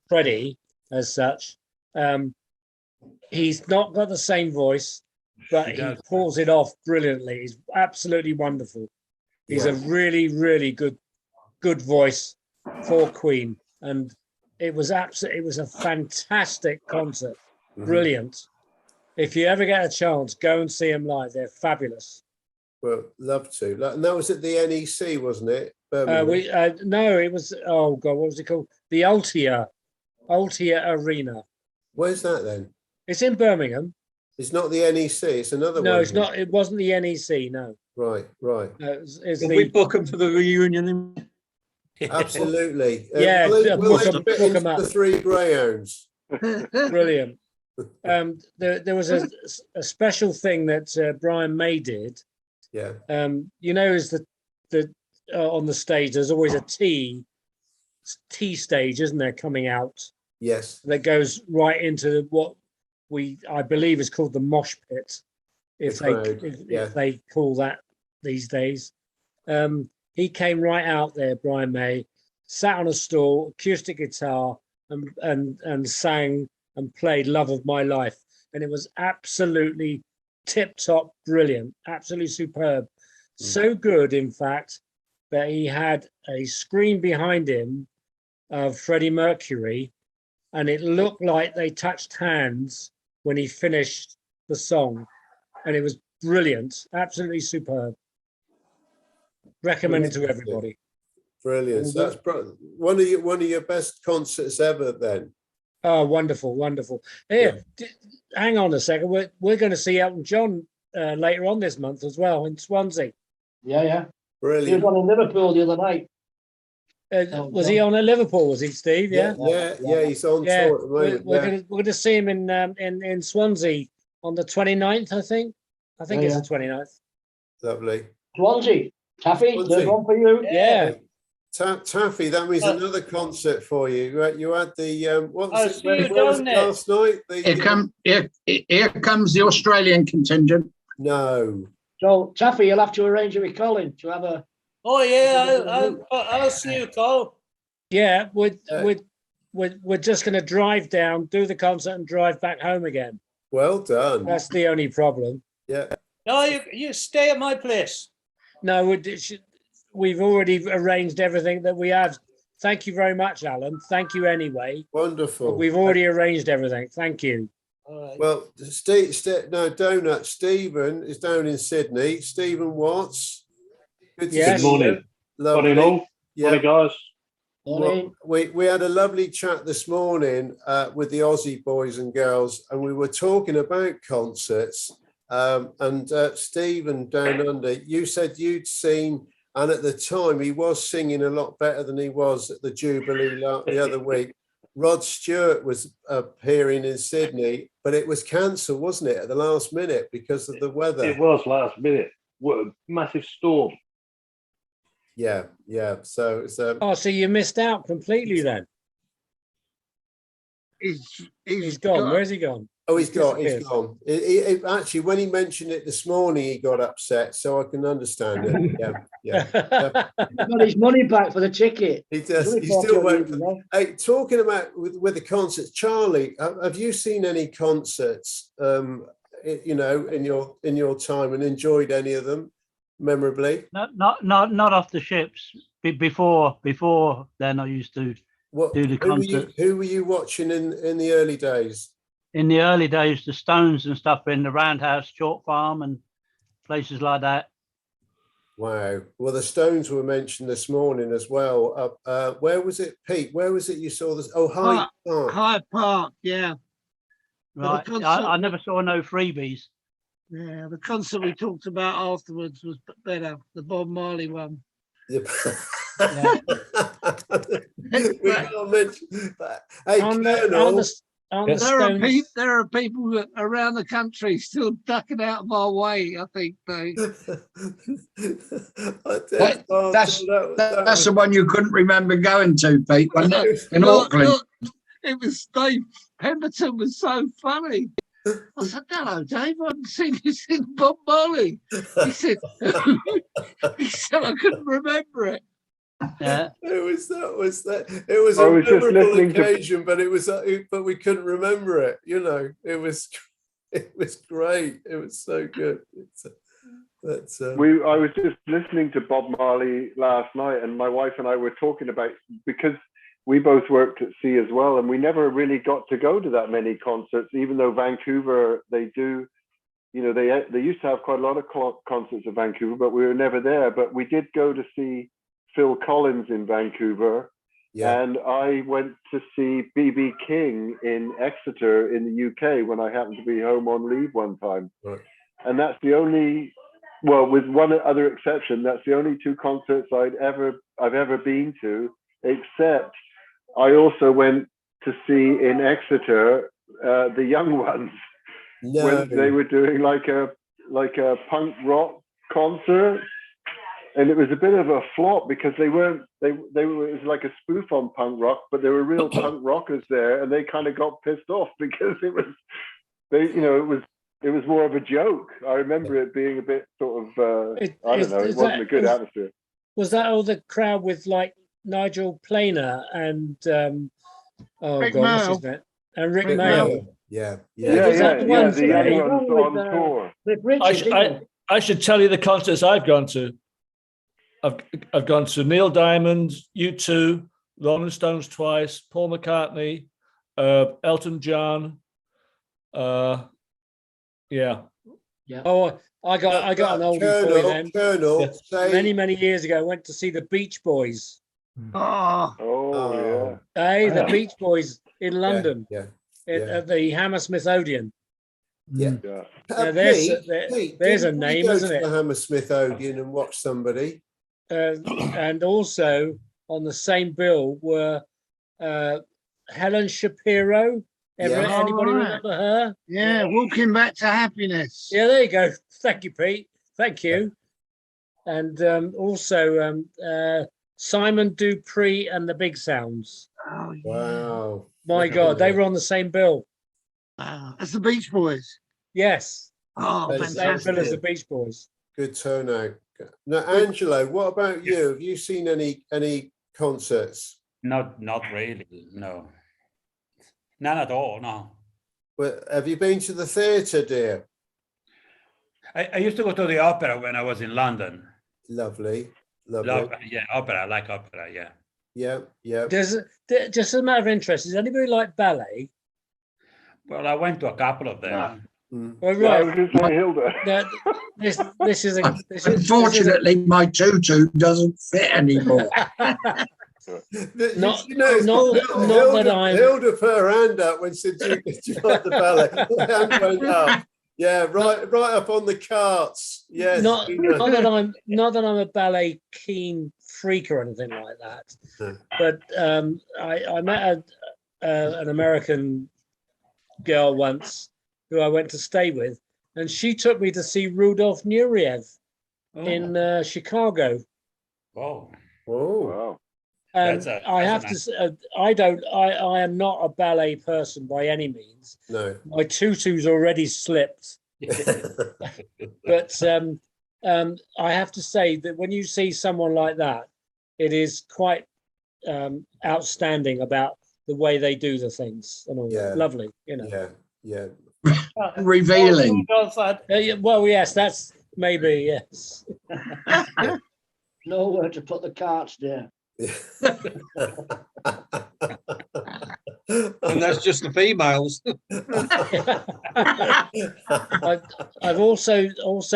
Freddie as such. He's not got the same voice, but he pulls it off brilliantly. He's absolutely wonderful. He's a really, really good voice for Queen, and it was a fantastic concert, brilliant. If you ever get a chance, go and see them live. They're fabulous. Well, love to. And that was at the NEC, wasn't it? No, it was, oh God, what was it called? The Altia Arena. Where's that then? It's in Birmingham. It's not the NEC, it's another one. No, it's not. It wasn't the NEC, no. Right. It's we book them for the reunion? Absolutely. Yeah, will they book fit 'em into up. the three greyhounds? Brilliant. There was a special thing that Brian May did. Yeah. Is the on the stage, there's always a tea stage, isn't there, coming out? Yes. That goes right into what I believe is called the mosh pit, if they call that these days. He came right out there, Brian May, sat on a stool, acoustic guitar, and sang and played "Love of My Life," and it was absolutely tip-top brilliant, absolutely superb. So good, in fact, that he had a screen behind him of Freddie Mercury, and it looked like they touched hands when he finished the song, and it was brilliant, absolutely superb. Recommend it to everybody. Brilliant. So that's one of your best concerts ever, then. Oh, wonderful, wonderful. Here, hang on a second. We're going to see Elton John later on this month as well in Swansea. Yeah. Brilliant. He was on in Liverpool the other night. Was he on at Liverpool? Was he, Steve? Yeah. He's on tour at the moment. We're going to see him in Swansea on the 29th, I think. I think it's the 29th. Lovely. Swansea. Taffy, there's one for you. Yeah. Taffy, that means another concert for you. You had the what was it? Where was it last night? Here comes the Australian contingent. No. So Taffy, you'll have to arrange it with Colin to have a. Oh yeah, I'll see you, Cole. Yeah, we're just going to drive down, do the concert, and drive back home again. Well done. That's the only problem. Yeah. No, you stay at my place. No, we've already arranged everything that we had. Thank you very much, Alan. Thank you anyway. Wonderful. But we've already arranged everything. Thank you. Right. Well, Donut Stephen is down in Sydney. Stephen Watts. Good morning. Lovely. Morning all. Morning, guys. Well, we had a lovely chat this morning with the Aussie boys and girls, and we were talking about concerts. And Stephen down under, you said you'd seen, and at the time he was singing a lot better than he was at the Jubilee the other week. Rod Stewart was appearing in Sydney, but it was cancelled, wasn't it, at the last minute because of the weather? It was last minute. What a massive storm. Yeah. So so you missed out completely then. He's gone. Where's he gone? Oh, he's gone. He actually, when he mentioned it this morning, he got upset. So I can understand it. Yeah. He got his money back for the ticket. He does. He still went. Hey, talking about with the concerts, Charlie, have you seen any concerts? In your time, and enjoyed any of them memorably? Not off the ships. Before then, I used to do the concerts. Who were you watching in the early days? In the early days, the Stones and stuff in the Roundhouse, Chalk Farm, and places like that. Wow. Well, the Stones were mentioned this morning as well. Where was it, Pete? Where was it you saw this? Oh, Hyde Park. Hyde Park, yeah. Right. I never saw no freebies. Yeah, the concert we talked about afterwards was better, the Bob Marley one. We can't mention that. Hey, Colonel. There are people around the country still ducking out of our way, I think. That's the one you couldn't remember going to, Pete, wasn't it? In Auckland. Look, it was Dave Pemberton was so funny. I said, hello, Dave, I haven't seen you sing Bob Marley. He said, I couldn't remember it. Yeah, it was a memorable occasion, but we couldn't remember it. It was great. It was so good. That's I was just listening to Bob Marley last night, and my wife and I were talking about, because we both worked at sea as well, and we never really got to go to that many concerts, even though Vancouver, they do, you know, they used to have quite a lot of concerts in Vancouver, but we were never there. But we did go to see Phil Collins in Vancouver, and I went to see BB King in Exeter in the UK when I happened to be home on leave one time. Right. And that's the only, well, with one other exception, that's the only two concerts I've ever been to, except I also went to see in Exeter the Young Ones when they were doing like a punk rock concert, and it was a bit of a flop because they were it was like a spoof on punk rock, but there were real punk rockers there, and they kind of got pissed off because it was more of a joke. I remember it being a bit sort of it wasn't a good atmosphere. Was that all the crowd with like Nigel Planer and Rick what's his Mail. name? And Rick Rick Mail. Mail. Yeah. The Young Ones on tour. I should tell you the concerts I've gone to. I've gone to Neil Diamond, U2, Rolling Stones twice, Paul McCartney, Elton John. Oh, I got an oldie for you then. Colonel, many years ago, I went to see the Beach Boys. Oh yeah. Hey, the Beach Boys in London. At the Hammersmith Odeon. Yeah. There's a name, isn't it? The Hammersmith Odeon and watch somebody. And also on the same bill were Helen Shapiro. Anybody remember her? Yeah, Walking Back to Happiness. Yeah, there you go. Thank you, Pete. Thank you. And also Simon Dupree and the Big Sounds. Oh, yeah. Wow. My God, they were on the same bill. Wow. That's the Beach Boys. Yes. Oh, fantastic. Same bill as the Beach Boys. Good turnout. Now, Angelo, what about you? Have you seen any concerts? Not really, no. None at all, no. Well, have you been to the theatre, dear? I used to go to the opera when I was in London. Lovely. Yeah, opera. I like opera, yeah. Yeah. Just as a matter of interest, does anybody like ballet? Well, I went to a couple of them. Well, right. I was going to say Hilda. This is Unfortunately, my tutu doesn't fit anymore. Not that I'm. Hilda put her hand up when she said, "Do you like the ballet?" The hand went up. Yeah, right up on the carts. Yes. Not that I'm a ballet keen freak or anything like that. But I met an American girl once who I went to stay with, and she took me to see Rudolf Nureyev in Chicago. Wow. And I have to say, I am not a ballet person by any means. No. My tutu's already slipped. But I have to say that when you see someone like that, it is quite outstanding about the way they do the things and all that. Lovely, you know. Yeah. Revealing. Well, yes, that's maybe, yes. Nowhere to put the carts there. And that's just the females. I've also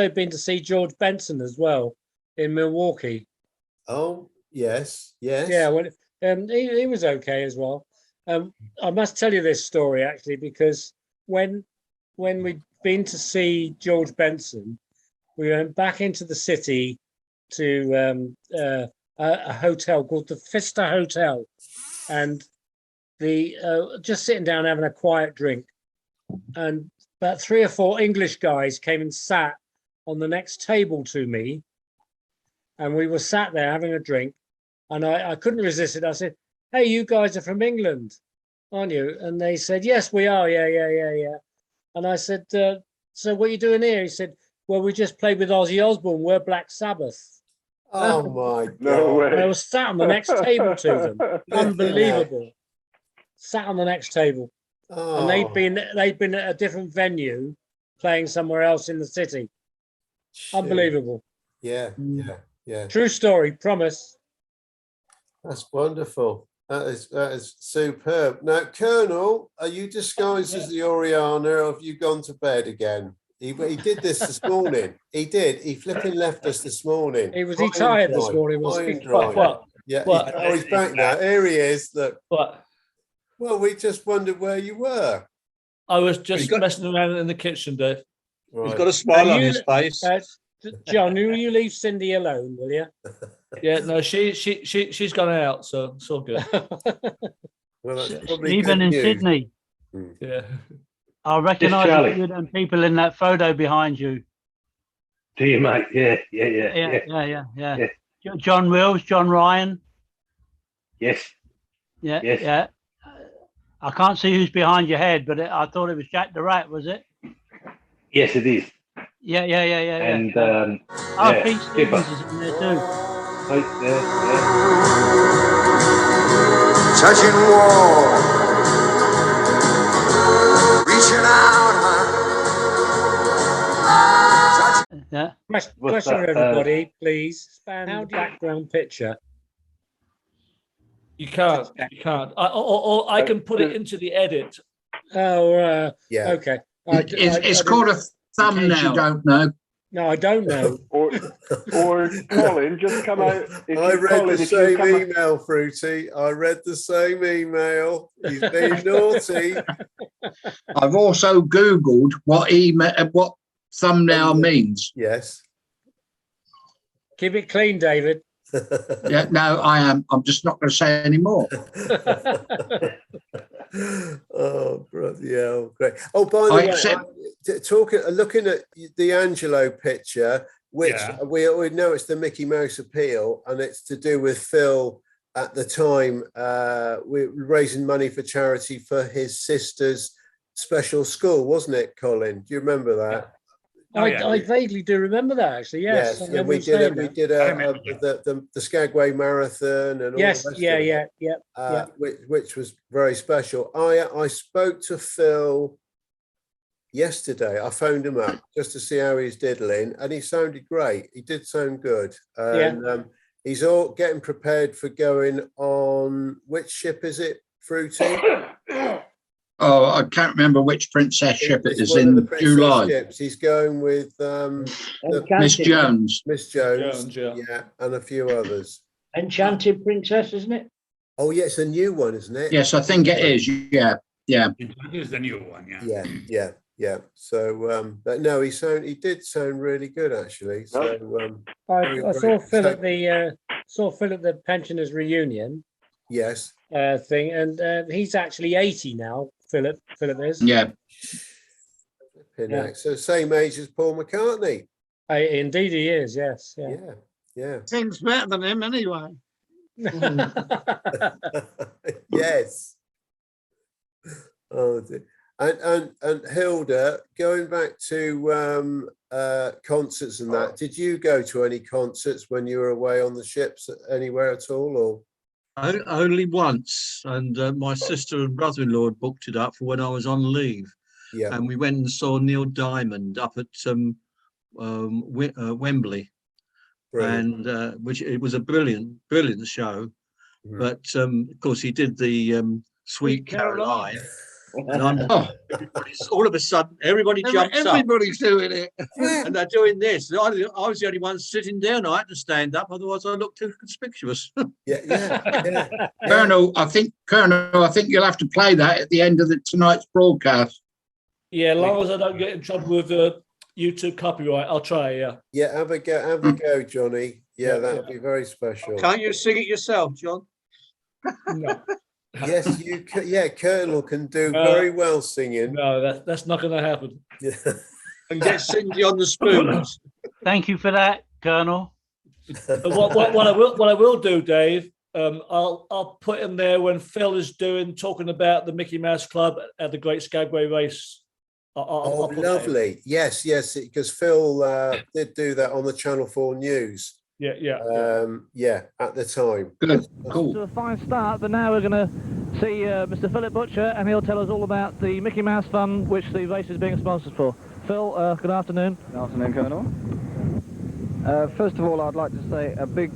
been to see George Benson as well in Milwaukee. Oh yes. Yeah, well, he was okay as well. I must tell you this story actually, because when we'd been to see George Benson, we went back into the city to a hotel called the Vista Hotel, and just sitting down having a quiet drink, and about 3 or 4 English guys came and sat on the next table to me, and we were sat there having a drink, and I couldn't resist it. I said, "Hey, you guys are from England, aren't you?" And they said, "Yes, we are. Yeah." And I said, "So what are you doing here?" He said, "Well, we just played with Ozzy Osbourne. We're Black Sabbath." Oh my God! No way. I was sat on the next table to them. Unbelievable. Sat on the next table, and they'd been at a different venue, playing somewhere else in the city. Unbelievable. Yeah, yeah. True story, promise. That's wonderful. That is superb. Now, Colonel, are you disguised as the Oriana, or have you gone to bed again? He did this morning. He did. He flipping left us this morning. He tired this morning, was he? What? Yeah. He's back now. Here he is. Look. What? Well, we just wondered where you were. I was just messing around in the kitchen, Dave. He's got a smile on his face. John, will you leave Cindy alone, will you? Yeah, no, she's gone out, so it's all good. Well, that's probably Even in news. Sydney. Yeah. I recognise a few of them people in that photo behind you. Do you, mate? Yeah. John Wills, John Ryan. Yes. Yeah. I can't see who's behind your head, but I thought it was Jack the Rat, was it? Yes, it is. Yeah. And Pete Stevens is in there too. Touching wall, reaching out. Yeah. Question, everybody, please. Span the background picture. You can't. Or I can put it into the edit. Oh, yeah. Okay. It's called a thumbnail. You don't know. No, I don't know. or Colin, just come out. I read the same email, Fruity. I read the same email. He's being naughty. I've also Googled what thumbnail means. Yes. Keep it clean, David. Yeah, no, I am. I'm just not going to say any more. Oh, bloody hell, great. Oh, by the way, looking at the Angelo picture, which we know it's the Mickey Mouse appeal, and it's to do with Phil at the time. We're raising money for charity for his sister's special school, wasn't it, Colin? Do you remember that? I vaguely do remember that, actually. Yes. Yeah, we did the Skagway Marathon and all the rest of it, which was very special. I spoke to Phil yesterday. I phoned him up just to see how he's diddling, and he sounded great. He did sound good. And he's all getting prepared for going on, which ship is it, Fruity? Oh, I can't remember which princess ship it is in July. Ships. He's going with Miss Jones. Miss Jones, yeah, and a few others. Enchanted Princess, isn't it? Oh, yeah, it's a new one, isn't it? Yes, I think it is. Yeah. It is the new one. Yeah. So, but no, he did sound really good, actually. So, I saw Phil at the pensioners reunion. Yes. Thing, and he's actually 80 now. Philip is. Yeah. So same age as Paul McCartney. Indeed, he is. Yes. Yeah. Sings better than him anyway. Yes. Oh, dear. And Hilda, going back to concerts and that, did you go to any concerts when you were away on the ships anywhere at all, or? Only once, and my sister and brother-in-law had booked it up for when I was on leave. Yeah. And we went and saw Neil Diamond up at Wembley. Brilliant. And which it was a brilliant show. Mm-hmm. But of course he did the Sweet Caroline. And all of a sudden, everybody jumps up. Everybody's doing it. And they're doing this. I was the only one sitting down. I had to stand up, otherwise I looked too conspicuous. Yeah. Colonel, I think you'll have to play that at the end of tonight's broadcast. Yeah, as long as I don't get in trouble with YouTube copyright, I'll try, Yeah, have a go, Johnny. Yeah, that would be very special. Can't you sing it yourself, John? No. Yes, you can. Yeah, Colonel can do very well singing. No, that's not going to happen. Yeah. And get Cindy on the spoons. Thank you for that, Colonel. What I will do, Dave, I'll put in there when Phil is talking about the Mickey Mouse Club at the Great Skagway Race. I'll lovely. Yes, because Phil did do that on the Channel 4 News. Yeah. At the time. Good. Cool. To a fine start, but now we're going to see Mr. Philip Butcher, and he'll tell us all about the Mickey Mouse Fund, which the race is being sponsored for. Phil, good afternoon. Good afternoon, Colonel. First of all, I'd like to say a big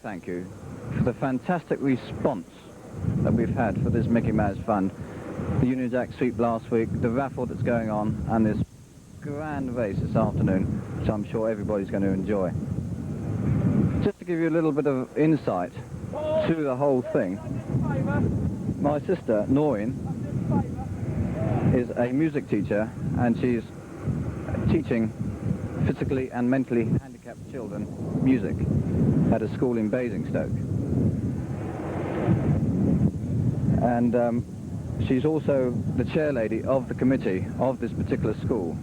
thank you for the fantastic response that we've had for this Mickey Mouse Fund. The Union Jack sweep last week, the raffle that's going on, and this grand race this afternoon, which I'm sure everybody's going to enjoy. Just to give you a little bit of insight to the whole thing, my sister, Noreen, is a music teacher, and she's teaching physically and mentally handicapped children music at a school in Basingstoke. And she's also the chairlady of the committee of this particular school.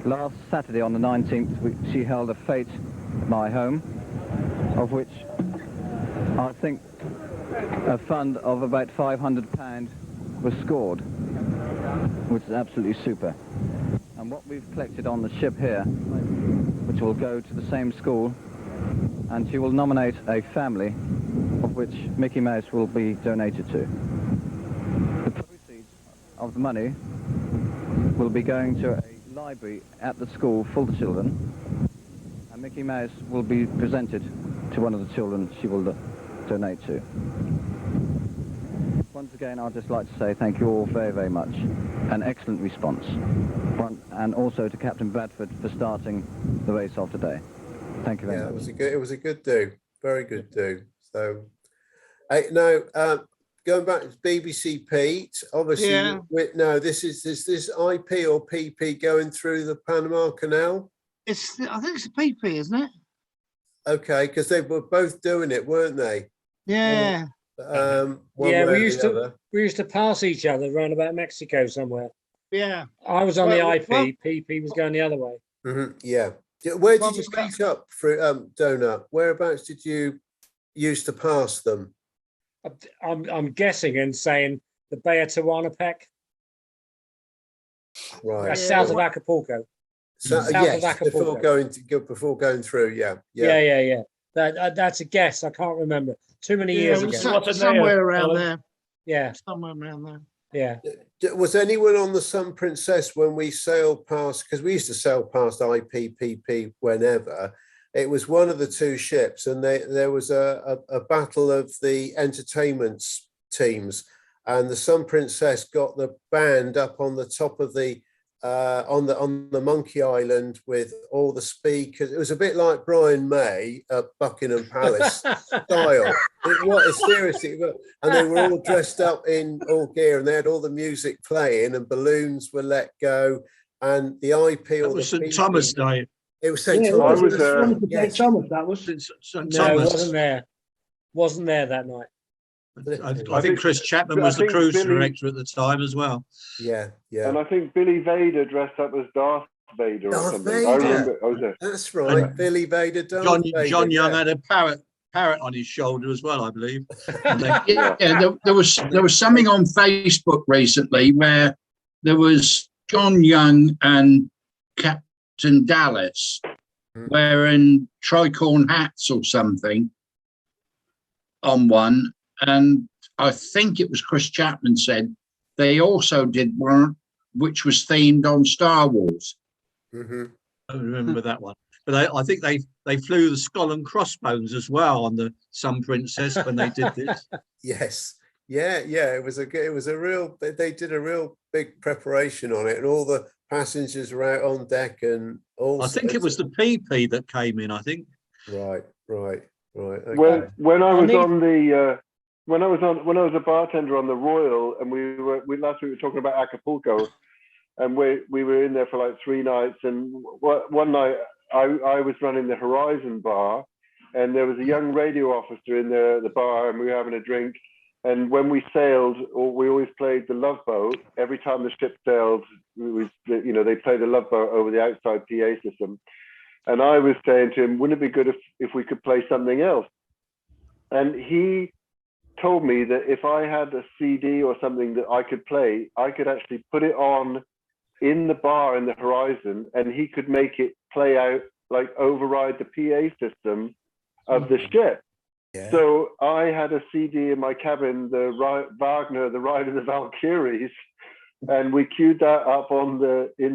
Last Saturday on the 19th, she held a fete at my home, of which I think a fund of about £500 was scored, which is absolutely super. And what we've collected on the ship here, which will go to the same school, and she will nominate a family of which Mickey Mouse will be donated to. The proceeds of the money will be going to a library at the school for the children, and Mickey Mouse will be presented to one of the children she will donate to. Once again, I'd just like to say thank you all very, very much. An excellent response. And also to Captain Bradford for starting the race off today. Thank you very much. It was a good do. Very good do. So, now, going back to BBC Pete, obviously, this is IP or PP going through the Panama Canal? I think it's a PP, isn't it? Okay, because they were both doing it, weren't they? Yeah. We used to pass each other around about Mexico somewhere. Yeah. I was on the IP, PP was going the other way. Mm-hmm, yeah. Where did you meet up for Donut? Whereabouts did you used to pass them? I'm guessing and saying the Bay of Tehuantepec. Right. South of Acapulco. South of Acapulco. Before going through, yeah. That's a guess. I can't remember. Too many years ago. Somewhere around there. Yeah. Somewhere around there. Yeah. Was anyone on the Sun Princess when we sailed past? Because we used to sail past IPPP whenever. It was one of the two ships, and there was a battle of the entertainment teams, and the Sun Princess got the band up on the top of the on the Monkey Island with all the speakers. It was a bit like Brian May at Buckingham Palace style. Seriously, and they were all dressed up in all gear, and they had all the music playing, and balloons were let go, and the IP. That was St Thomas Day. It was St Thomas. St Thomas. That was St Thomas. No, it wasn't there. Wasn't there that night. I think Chris Chapman was the cruise director at the time as well. Yeah. And I think Billy Vader dressed up as Darth Vader or something. Vader. I remember. That's right. And Billy Vader. John Young had a parrot on his shoulder as well, I believe. There was something on Facebook recently where there was John Young and Captain Dallas wearing tricorn hats or something on one. And I think it was Chris Chapman said they also did one which was themed on Star Wars. Mm-hmm. I remember that one. But I think they flew the skull and crossbones as well on the Sun Princess when they did this. Yes. Yeah. It was a real. They did a real big preparation on it, and all the passengers were out on deck and all. I think it was the PP that came in. I think. Right. Okay. When I was a bartender on the Royal, and last week we were talking about Acapulco, and we were in there for like 3 nights, and one night I was running the Horizon bar, and there was a young radio officer in the bar, and we were having a drink. And when we sailed, we always played the Love Boat. Every time the ship sailed, they played the Love Boat over the outside PA system. And I was saying to him, wouldn't it be good if we could play something else? And he told me that if I had a CD or something that I could play, I could actually put it on in the bar in the Horizon, and he could make it play out, like override the PA system of the ship. Yeah. So I had a CD in my cabin, Wagner, The Ride of the Valkyries, and we queued that up in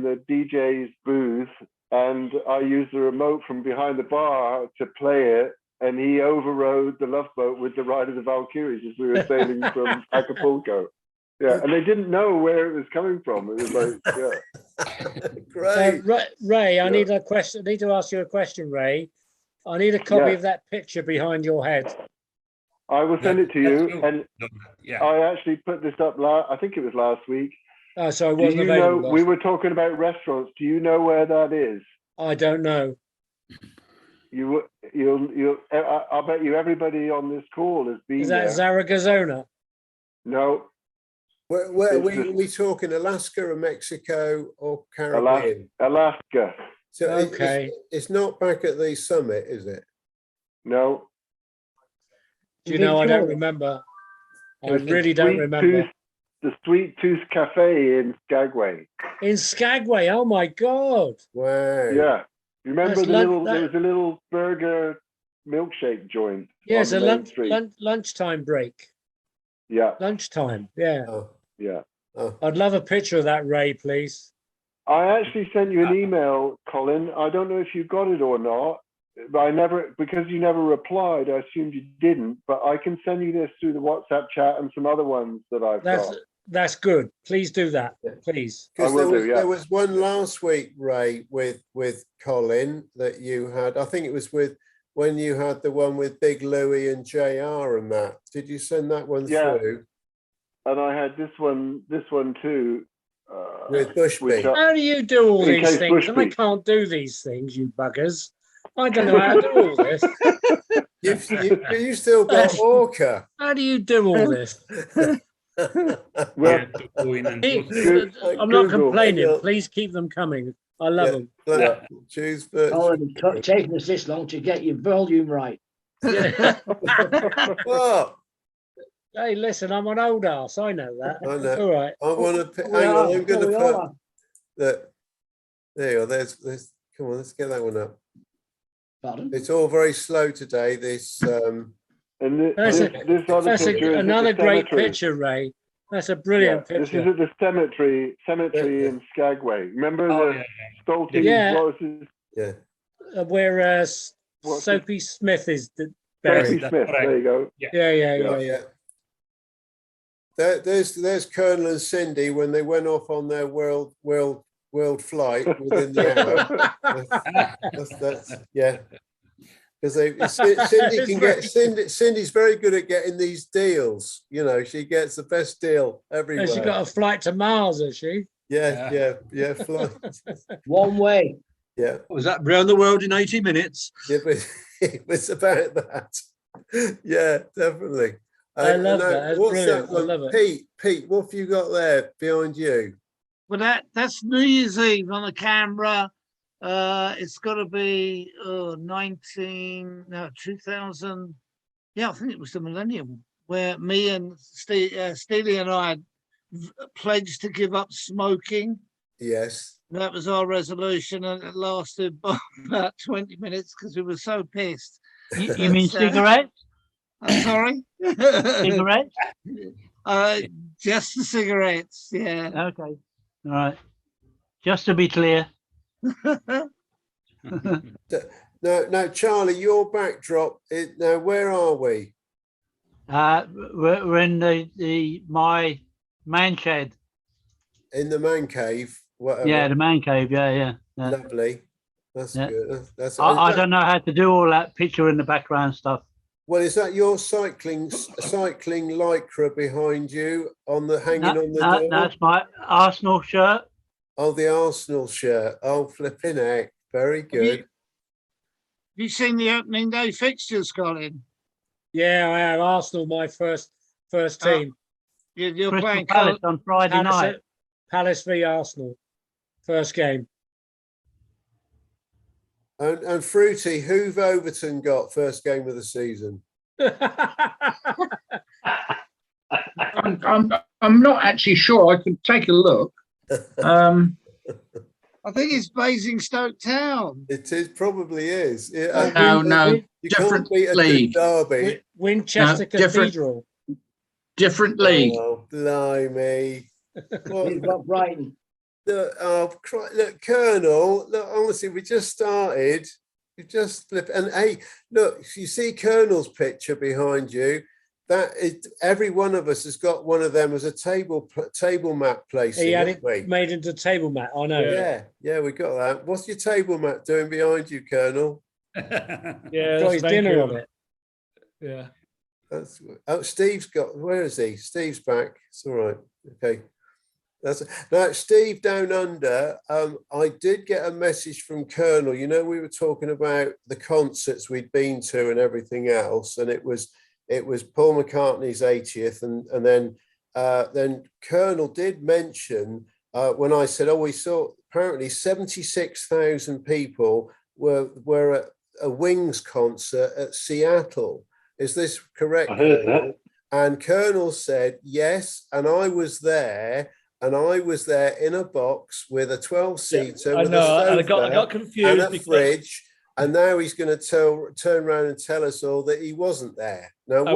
the DJ's booth, and I used the remote from behind the bar to play it, and he overrode the Love Boat with the Ride of the Valkyries as we were sailing from Acapulco. Yeah, and they didn't know where it was coming from. It was like, yeah. Great. Ray, I need a question. I need to ask you a question, Ray. I need a copy of that picture behind your head. I will send it to you. And I actually put this up I think it was last week. Oh, so I wasn't available. We were talking about restaurants. Do you know where that is? I don't know. I'll bet you everybody on this call has been there. Is that Zaragoza? No. Where we talking? Alaska or Mexico or Caribbean? Alaska. So it's not back at the summit, is it? No. Do you know? I don't remember. I really don't remember. The Sweet Tooth Cafe in Skagway. In Skagway? Oh my God! Wow. Yeah. You remember there was a little burger milkshake joint. Yeah, it's a lunchtime break. Yeah. Lunchtime. Yeah. Oh. Yeah. Oh. I'd love a picture of that, Ray, please. I actually sent you an email, Colin. I don't know if you got it or not, but because you never replied, I assumed you didn't. But I can send you this through the WhatsApp chat and some other ones that I've got. That's good. Please do that, please. Because there was one last week, Ray, with Colin that you had. I think it was when you had the one with Big Louie and JR and that. Did you send that one through? And I had this one too. With Bushby. How do you do all these things? And I can't do these things, you buggers. I don't know how to do all this. You still got Orca. How do you do all this? Well, I'm not complaining. Please keep them coming. I love them. Choose it's taken us this long to get your volume right. What? Hey, listen, I'm an old ass. I know that. I know. All right. I want to. Hang on. I'm going to put that. There you are. There's. Come on. Let's get that one up. Pardon? It's all very slow today. This. And this other picture is another great cemetery. picture, Ray. That's a brilliant picture. This is at the cemetery in Skagway. Remember the Stolte? Yeah. Where Sophie Smith is buried. Sophie Smith. There you go. Yeah. There's Colonel and Cindy when they went off on their world flight within the hour. that's because Cindy can get Cindy's very good at getting these deals. You know, she gets the best deal everywhere. She got a flight to Mars, has she? Yeah. Flight. One way. Yeah. Was that round the world in 80 minutes? Yeah, but it was about that. Yeah, definitely. I love that. That's brilliant. I love it. Pete, what have you got there behind you? Well, that's New Year's Eve on the camera. It's got to be 2000. Yeah, I think it was the millennium where me and Steely and I pledged to give up smoking. Yes. That was our resolution, and it lasted about 20 minutes because we were so pissed. You mean cigarettes? Sorry? Cigarettes? Just the cigarettes, yeah. Okay. All right. Just to be clear. No, Charlie, your backdrop. Now, where are we? We're in my man shed. In the man cave. Whatever. Yeah, the man cave. Yeah. Lovely. That's good. I don't know how to do all that picture in the background stuff. Well, is that your cycling lycra behind you hanging on the door? That's my Arsenal shirt. Oh, the Arsenal shirt. Oh, flipping heck. Very good. Have you seen the opening day fixtures, Colin? Yeah, I have. Arsenal, my first team. You're Crystal playing Palace on Friday night. Palace v Arsenal. First game. And Fruity, who've Overton got first game of the season? I'm not actually sure. I could take a look. I think it's Basingstoke Town. It probably is. No, different league. Derby. Winchester Cathedral. Different league. Oh, blimey. You've got Brighton. Look, Colonel, look, honestly, we just started. You just flip, and hey, look, you see Colonel's picture behind you. That is, every one of us has got one of them as a table mat placing. He had it made into a table mat. I know. Yeah, we got that. What's your table mat doing behind you, Colonel? Yeah, got his dinner on it. Yeah. Steve's got. Where is he? Steve's back. It's all right. Okay. Now, Steve down under. I did get a message from Colonel. You know, we were talking about the concerts we'd been to and everything else, and it was Paul McCartney's 80th, and then Colonel did mention when I said, we saw apparently 76,000 people were at a Wings concert at Seattle. Is this correct? I heard that. And Colonel said yes, and I was there. And I was there in a box with a 12-seater with a sofa and I got confused and a fridge. And now he's going to turn around and tell us all that he wasn't there. Now, I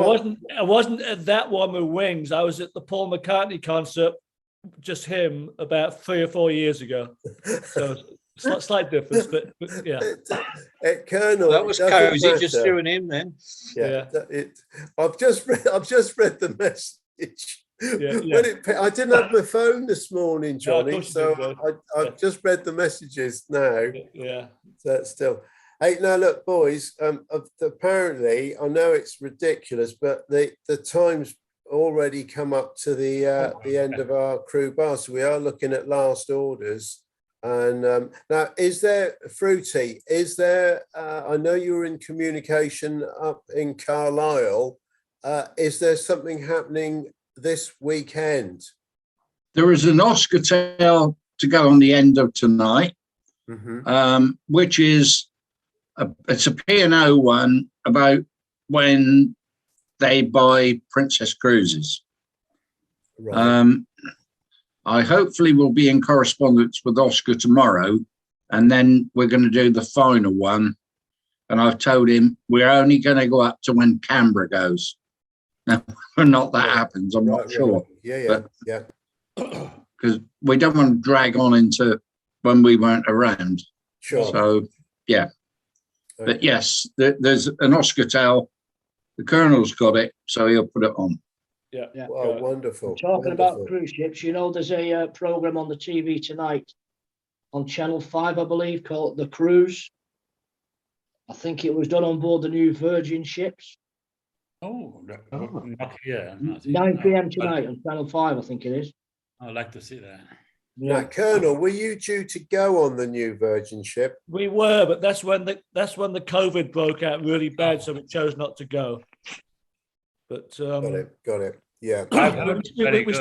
wasn't at that one with Wings. I was at the Paul McCartney concert, just him, about 3 or 4 years ago. So slight difference, but yeah. Colonel, that was cozy, just doing him then. Yeah. I've just read the message. I didn't have my phone this morning, Johnny, so I've just read the messages now. Yeah. So still. Hey, now look, boys. Apparently, I know it's ridiculous, but the time's already come up to the end of our crew bar, so we are looking at last orders. And now, is there Fruity? Is there? I know you were in communication up in Carlisle. Is there something happening this weekend? There is an Oscar-tail to go on the end of tonight, which is it's a P&O one about when they buy Princess Cruises. Right. I hopefully will be in correspondence with Oscar tomorrow, and then we're going to do the final one. And I've told him we're only going to go up to when Canberra goes. Now, whether or not that happens, I'm not sure. Yeah. Because we don't want to drag on into when we weren't around. Sure. So, yeah. Okay. But yes, there's an Oscar tail. The Colonel's got it, so he'll put it on. Yeah. Wow, wonderful. Talking about cruise ships, you know, there's a program on the TV tonight on Channel 5, I believe, called The Cruise. I think it was done on board the new Virgin ships. Yeah. 9 p.m. tonight on Channel 5, I think it is. I'd like to see that. Now, Colonel, were you due to go on the new Virgin ship? We were, but that's when the COVID broke out really bad, so we chose not to go. But got it. Yeah, we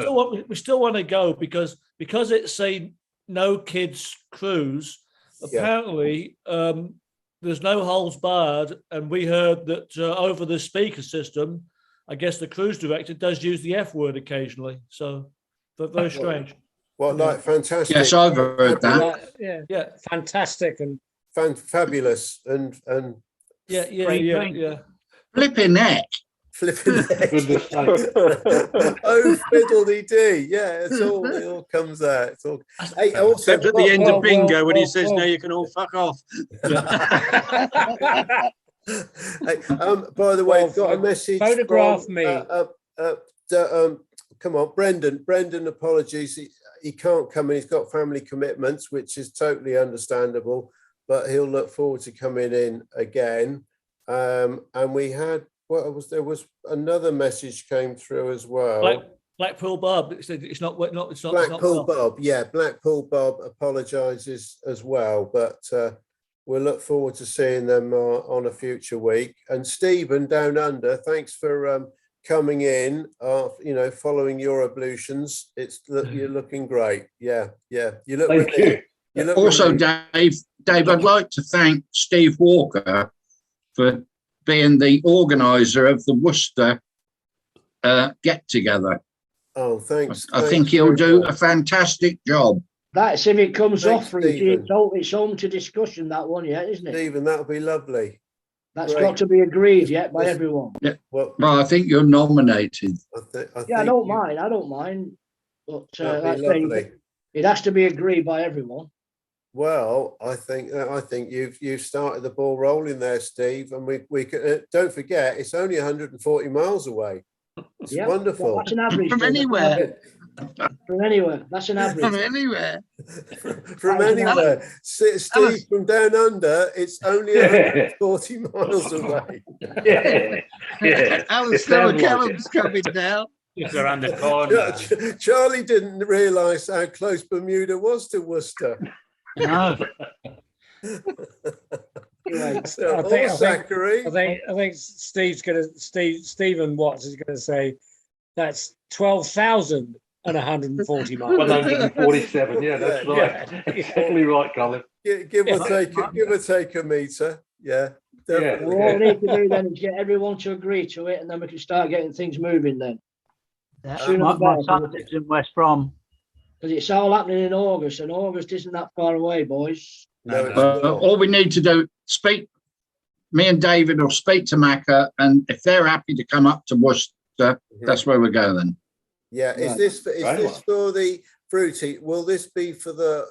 still want to go because it's a no kids cruise. Apparently, there's no holds barred, and we heard that over the speaker system, I guess the cruise director does use the F word occasionally. So, but very strange. Well, like fantastic. Yes, I've heard that. Yeah, fantastic and fabulous and yeah. Flipping neck. Oh, fiddle-dee-dee. Yeah, it all comes out. It's all. Hey, also at the end of bingo when he says, "Now you can all fuck off." Hey, by the way, I've got a message. Photograph from, me. Come on, Brendan. Apologies, he can't come in. He's got family commitments, which is totally understandable. But he'll look forward to coming in again. And we had. There was another message came through as well. Blackpool Bob. It's not Blackpool Bob. Yeah, Blackpool Bob apologises as well, but we'll look forward to seeing them on a future week. And Stephen down under, thanks for coming in. Following your ablutions, you're looking great. Yeah. You look. Thank you. Also, Dave, I'd like to thank Steve Walker for being the organizer of the Worcester get-together. Oh, thanks. I think he'll do a fantastic job. That's if it comes off, it's home to discussion, that one, isn't it? Stephen, that'll be lovely. That's got to be agreed, by everyone. Yeah. Well, I think you're nominated. I don't mind. But that'd be lovely. It has to be agreed by everyone. Well, I think you've started the ball rolling there, Steve, and we could, don't forget it's only 140 miles away. It's wonderful. Well, that's an average. From anywhere. From anywhere. That's an average. From anywhere. From anywhere. Steve, from down under, it's only 140 miles away. Yeah. Alistair McCallum's coming down. It's around the corner. Charlie didn't realise how close Bermuda was to Worcester. No. I Zachary. think Stephen Watts is going to say that's 12,140 miles. 147. Yeah, that's right. Exactly right, Colin. Give or take a meter. Yeah. Definitely. All we need to do then is get everyone to agree to it, and then we can start getting things moving then. My son lives in West Brom. Because it's all happening in August, and August isn't that far away, boys. All we need to do, me and David will speak to Macca, and if they're happy to come up to Worcester, that's where we go then. Yeah, is this for the fruity? Will this be for the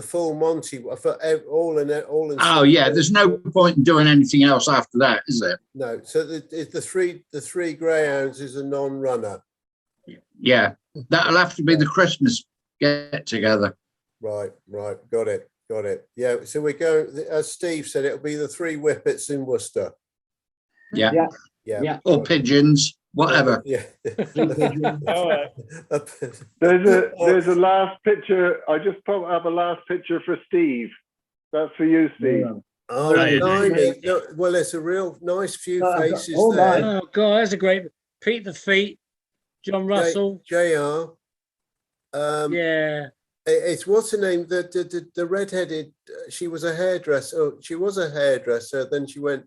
full Monty for all in? Oh yeah, there's no point in doing anything else after that, is there? No. So the three greyhounds is a non-runner. Yeah, that'll have to be the Christmas get together. Right, got it. Yeah, so we're going, as Steve said, it'll be the 3 whippets in Worcester. Yeah. Or pigeons, whatever. Yeah. There's a last picture. I just put up a last picture for Steve. That's for you, Steve. Oh, blimey. Well, it's a real nice few faces there. Oh God, that's a great Pete the Feet, John Russell, JR. Yeah. It's what's her name? The redheaded. She was a hairdresser. Oh, she was a hairdresser. Then she went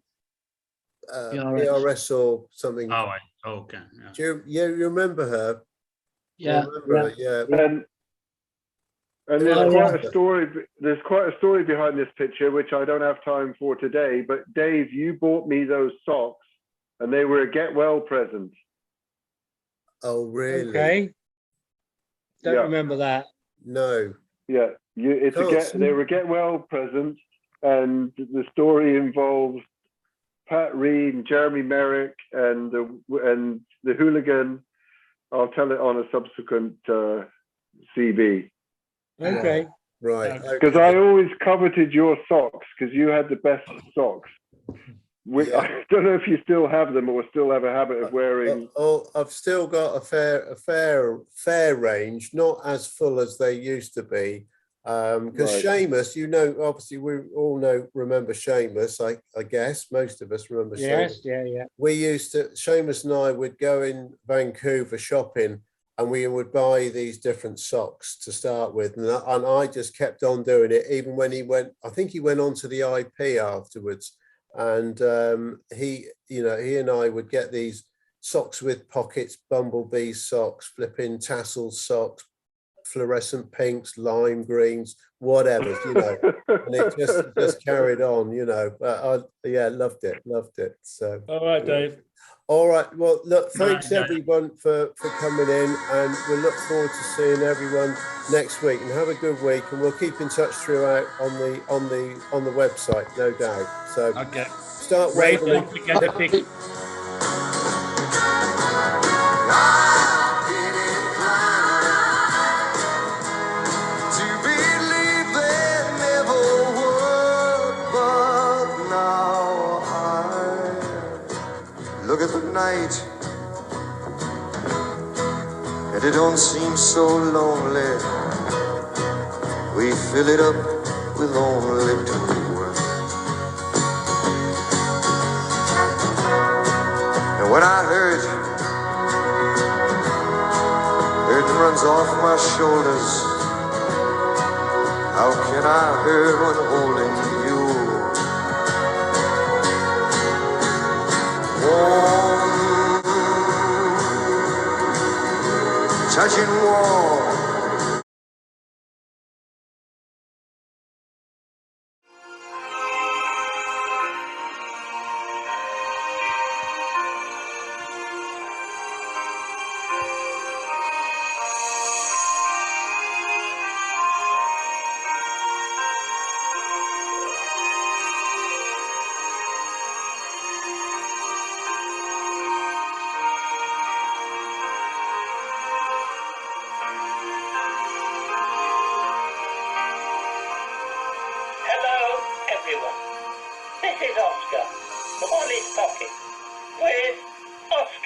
PRS or something. Oh, okay. Yeah. Do you remember her? Yeah. And there's quite a story. There's quite a story behind this picture, which I don't have time for today. But Dave, you bought me those socks, and they were a get well present. Oh, really? Okay. Don't remember that. No. Yeah, they were a get well present, and the story involves Pat Reed and Jeremy Merrick and the hooligan. I'll tell it on a subsequent CB. Okay. Right. Because I always coveted your socks because you had the best socks. I don't know if you still have them or still have a habit of wearing. I've still got a fair range, not as full as they used to be. Because Seamus, obviously we all remember Seamus. I guess most of us remember. Yes, Seamus. yeah. We used to. Seamus and I would go in Vancouver shopping, and we would buy these different socks to start with, and I just kept on doing it, even when he went. I think he went on to the IP afterwards. And he and I would get these socks with pockets, bumblebee socks, flipping tassel socks, fluorescent pinks, lime greens, whatever, and it just carried on, But I loved it. So all right, Dave. All right. Well, look, thanks everyone for coming in, and we'll look forward to seeing everyone next week. And have a good week, and we'll keep in touch throughout on the website, no doubt. So start waving. Look at the night, and it don't seem so lonely. We fill it up with only 2. And when I hurt, it runs off my shoulders. How can I hurt when holding you? Touching warm.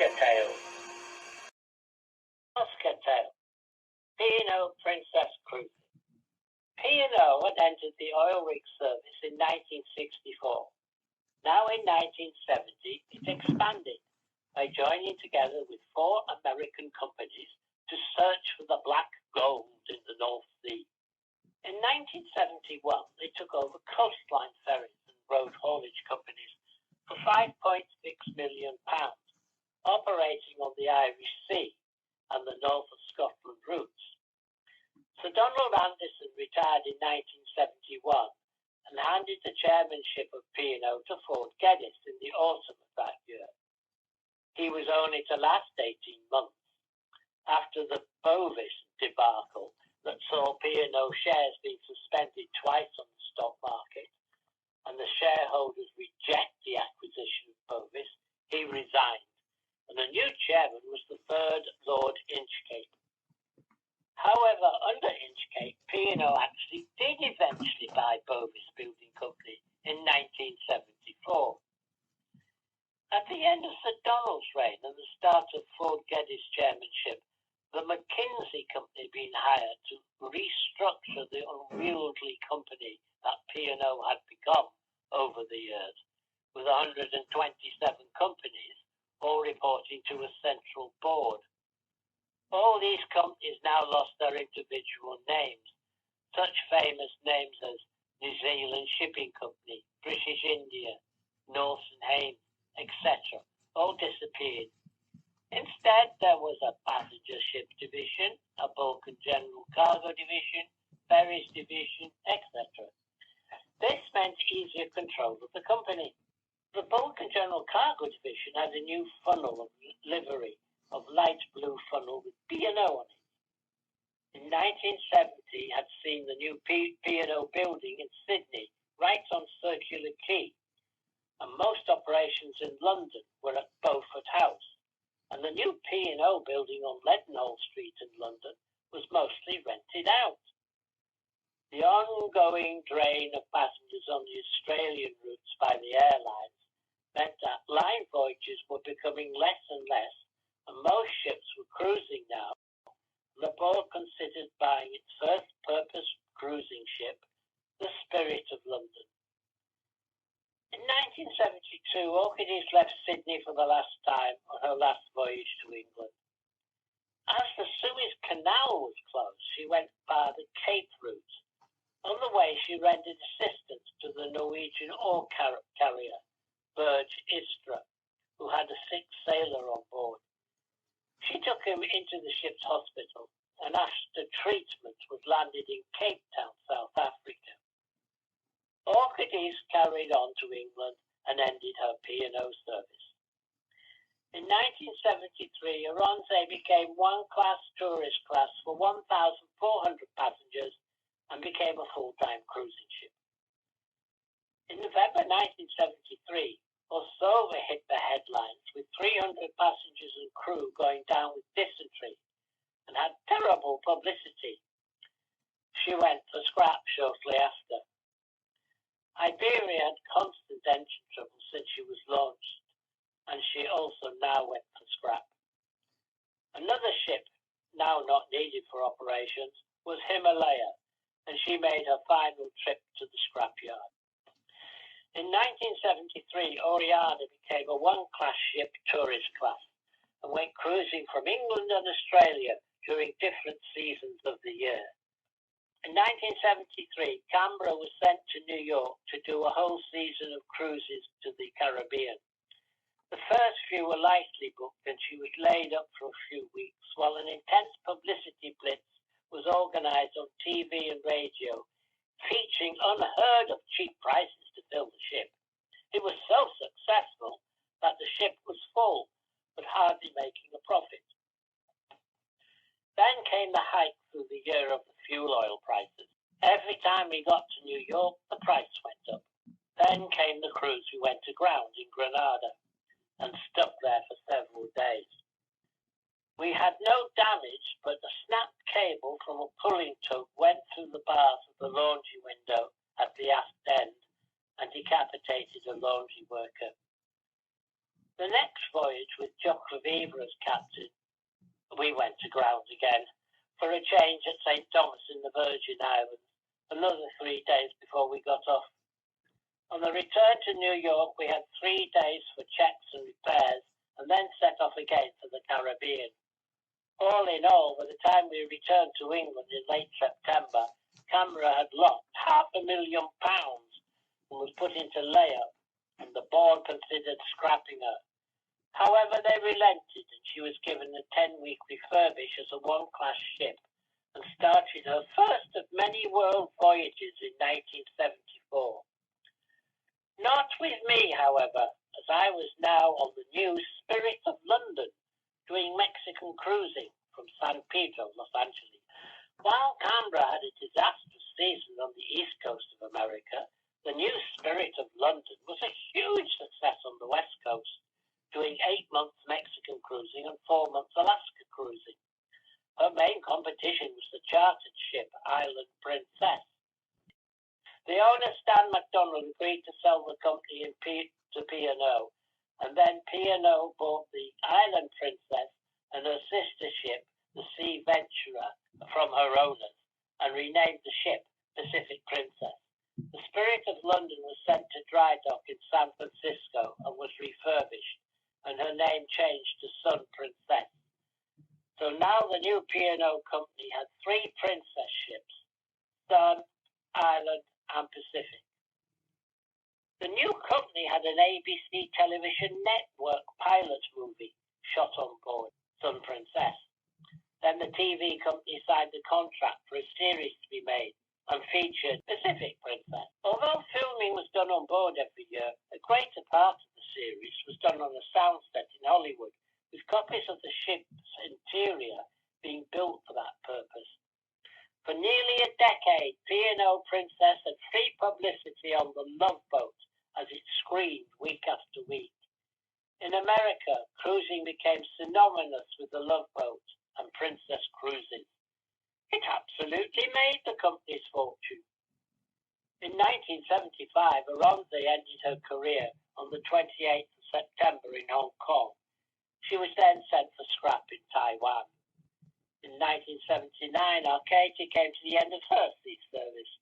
Muscatel. Muscatel. P&O Princess Cruises. P&O had entered the oil rig service in 1964. Now in 1970, it expanded by joining together with 4 American companies to search for the black gold in the North Sea. In 1971, they took over coastline ferries and road haulage companies for £5.6 million, operating on the Irish Sea and the North of Scotland routes. Sir Donald Anderson retired in 1971 and handed the chairmanship of P&O to Ford Geddes in the autumn of that year. He was only to last 18 months after the Bovis debacle that saw P&O shares being suspended twice on the stock market and the shareholders reject the acquisition of Bovis. He resigned, and the new chairman was the 3rd Lord Inchcape. However, under Inchcape, P&O actually did eventually buy Bovis Building Company in 1974. At the end of Sir Donald's reign and the start of Ford Geddes' chairmanship, the McKinsey company being hired to restructure the unwieldy company that P&O had become over the years, with 127 companies, all reporting to a central board. All these companies now lost their individual names. Such famous names as New Zealand Shipping Company, British India, Northern Hames, etc. all disappeared. Instead, there was a passenger ship division, a bulk and general cargo division, ferries division, etc. This meant easier control of the company. The bulk and general cargo division had a new funnel of livery of light blue funnel with P&O on it. In 1970, had seen the new P&O building in Sydney, right on Circular Quay, and most operations in London were at Beaufort House, and the new P&O building on Leadenhall Street in London was mostly rented out. The ongoing drain of passengers on the Australian routes by the airlines meant that line voyages were becoming less and less, and most ships were cruising now. The board considered buying its first purpose cruising ship, the Spirit of London. In 1972, Orchides left Sydney for the last time on her last voyage to England. As the Suez Canal was closed, she went by the Cape route. On the way, she rendered assistance to the Norwegian ore carrier, Berge Istra, who had a sick sailor on board. She took him into the ship's hospital, and after treatment was landed in Cape Town, South Africa. Orchides carried on to England and ended her P&O service. In 1973, Oronze became one-class tourist class for 1,400 passengers and became a full-time cruising ship. In November 1973, Orsova hit the headlines with 300 passengers and crew going down with dysentery and had terrible publicity. She went for scrap shortly after. Iberia had constant engine trouble since she was launched, and she also now went for scrap. Another ship, now not needed for operations, was Himalaya, and she made her final trip to the scrapyard. In 1973, Oriana became a one-class ship tourist class and went cruising from England and Australia during different seasons of the year. In 1973, Canberra was sent to New York to do a whole season of cruises to the Caribbean. The first few were lightly booked and she was laid up for a few weeks while an intense publicity blitz was organised on TV and radio, featuring unheard of cheap prices to fill the ship. It was so successful that the ship was full, but hardly making a profit. Then came the hike through the year of the fuel oil prices. Every time we got to New York, the price went up. Then came the cruise we went aground in Grenada and stuck there for several days. We had no damage, but a snapped cable from a pulling tug went through the bars of the laundry window at the aft end and decapitated a laundry worker. The next voyage with Jock Reviva as captain, we went to ground again for a change at St. Thomas in the Virgin Islands, another 3 days before we got off. On the return to New York, we had 3 days for checks and repairs, and then set off again for the Caribbean. All in all, by the time we returned to England in late September, Canberra had lost £500,000 and was put into layup, and the board considered scrapping her. However, they relented, and she was given a 10-week refurbish as a one-class ship and started her first of many world voyages in 1974. Not with me, however, as I was now on the new Spirit of London, doing Mexican cruising from San Pedro, Los Angeles. While Canberra had a disastrous season on the east coast of America, the new Spirit of London was a huge success on the west coast, doing 8 months Mexican cruising and 4 months Alaska cruising. Her main competition was the chartered ship Island Princess. The owner, Stan MacDonald, agreed to sell the company to P&O, and then P&O bought the Island Princess and her sister ship, the Sea Venturer, from her owners, and renamed the ship Pacific Princess. The Spirit of London was sent to dry dock in San Francisco and was refurbished, and her name changed to Sun Princess. So now the new P&O company had 3 princess ships, Sun, Island, and Pacific. The new company had an ABC television network pilot movie shot on board, Sun Princess. Then the TV company signed a contract for a series to be made and featured Pacific Princess. Although filming was done on board every year, a greater part of the series was done on a soundset in Hollywood, with copies of the ship's interior being built for that purpose. For nearly a decade, P&O Princess had free publicity on the Love Boat as it screamed week after week. In America, cruising became synonymous with the Love Boat and Princess Cruises. It absolutely made the company's fortune. In 1975, Aronze ended her career on the 28th of September in Hong Kong. She was then sent for scrap in Taiwan. In 1979, Arcadia came to the end of her sea service.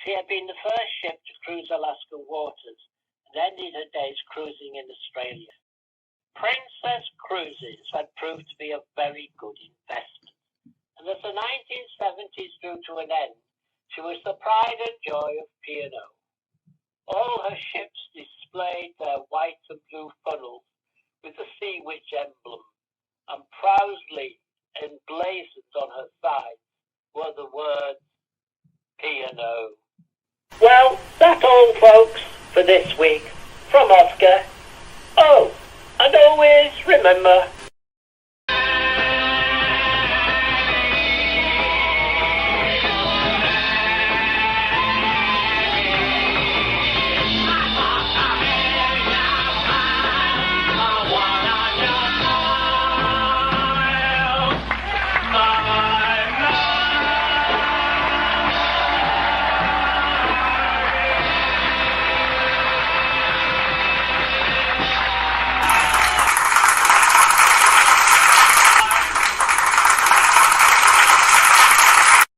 She had been the first ship to cruise Alaskan waters and ended her days cruising in Australia. Princess Cruises had proved to be a very good investment, and as the 1970s drew to an end, she was the pride and joy of P&O. All her ships displayed their white and blue funnels with the Sea Witch emblem, and proudly emblazoned on her sides were the words P&O. Well, that's all, folks, for this week. From Oscar. Oh, and always remember,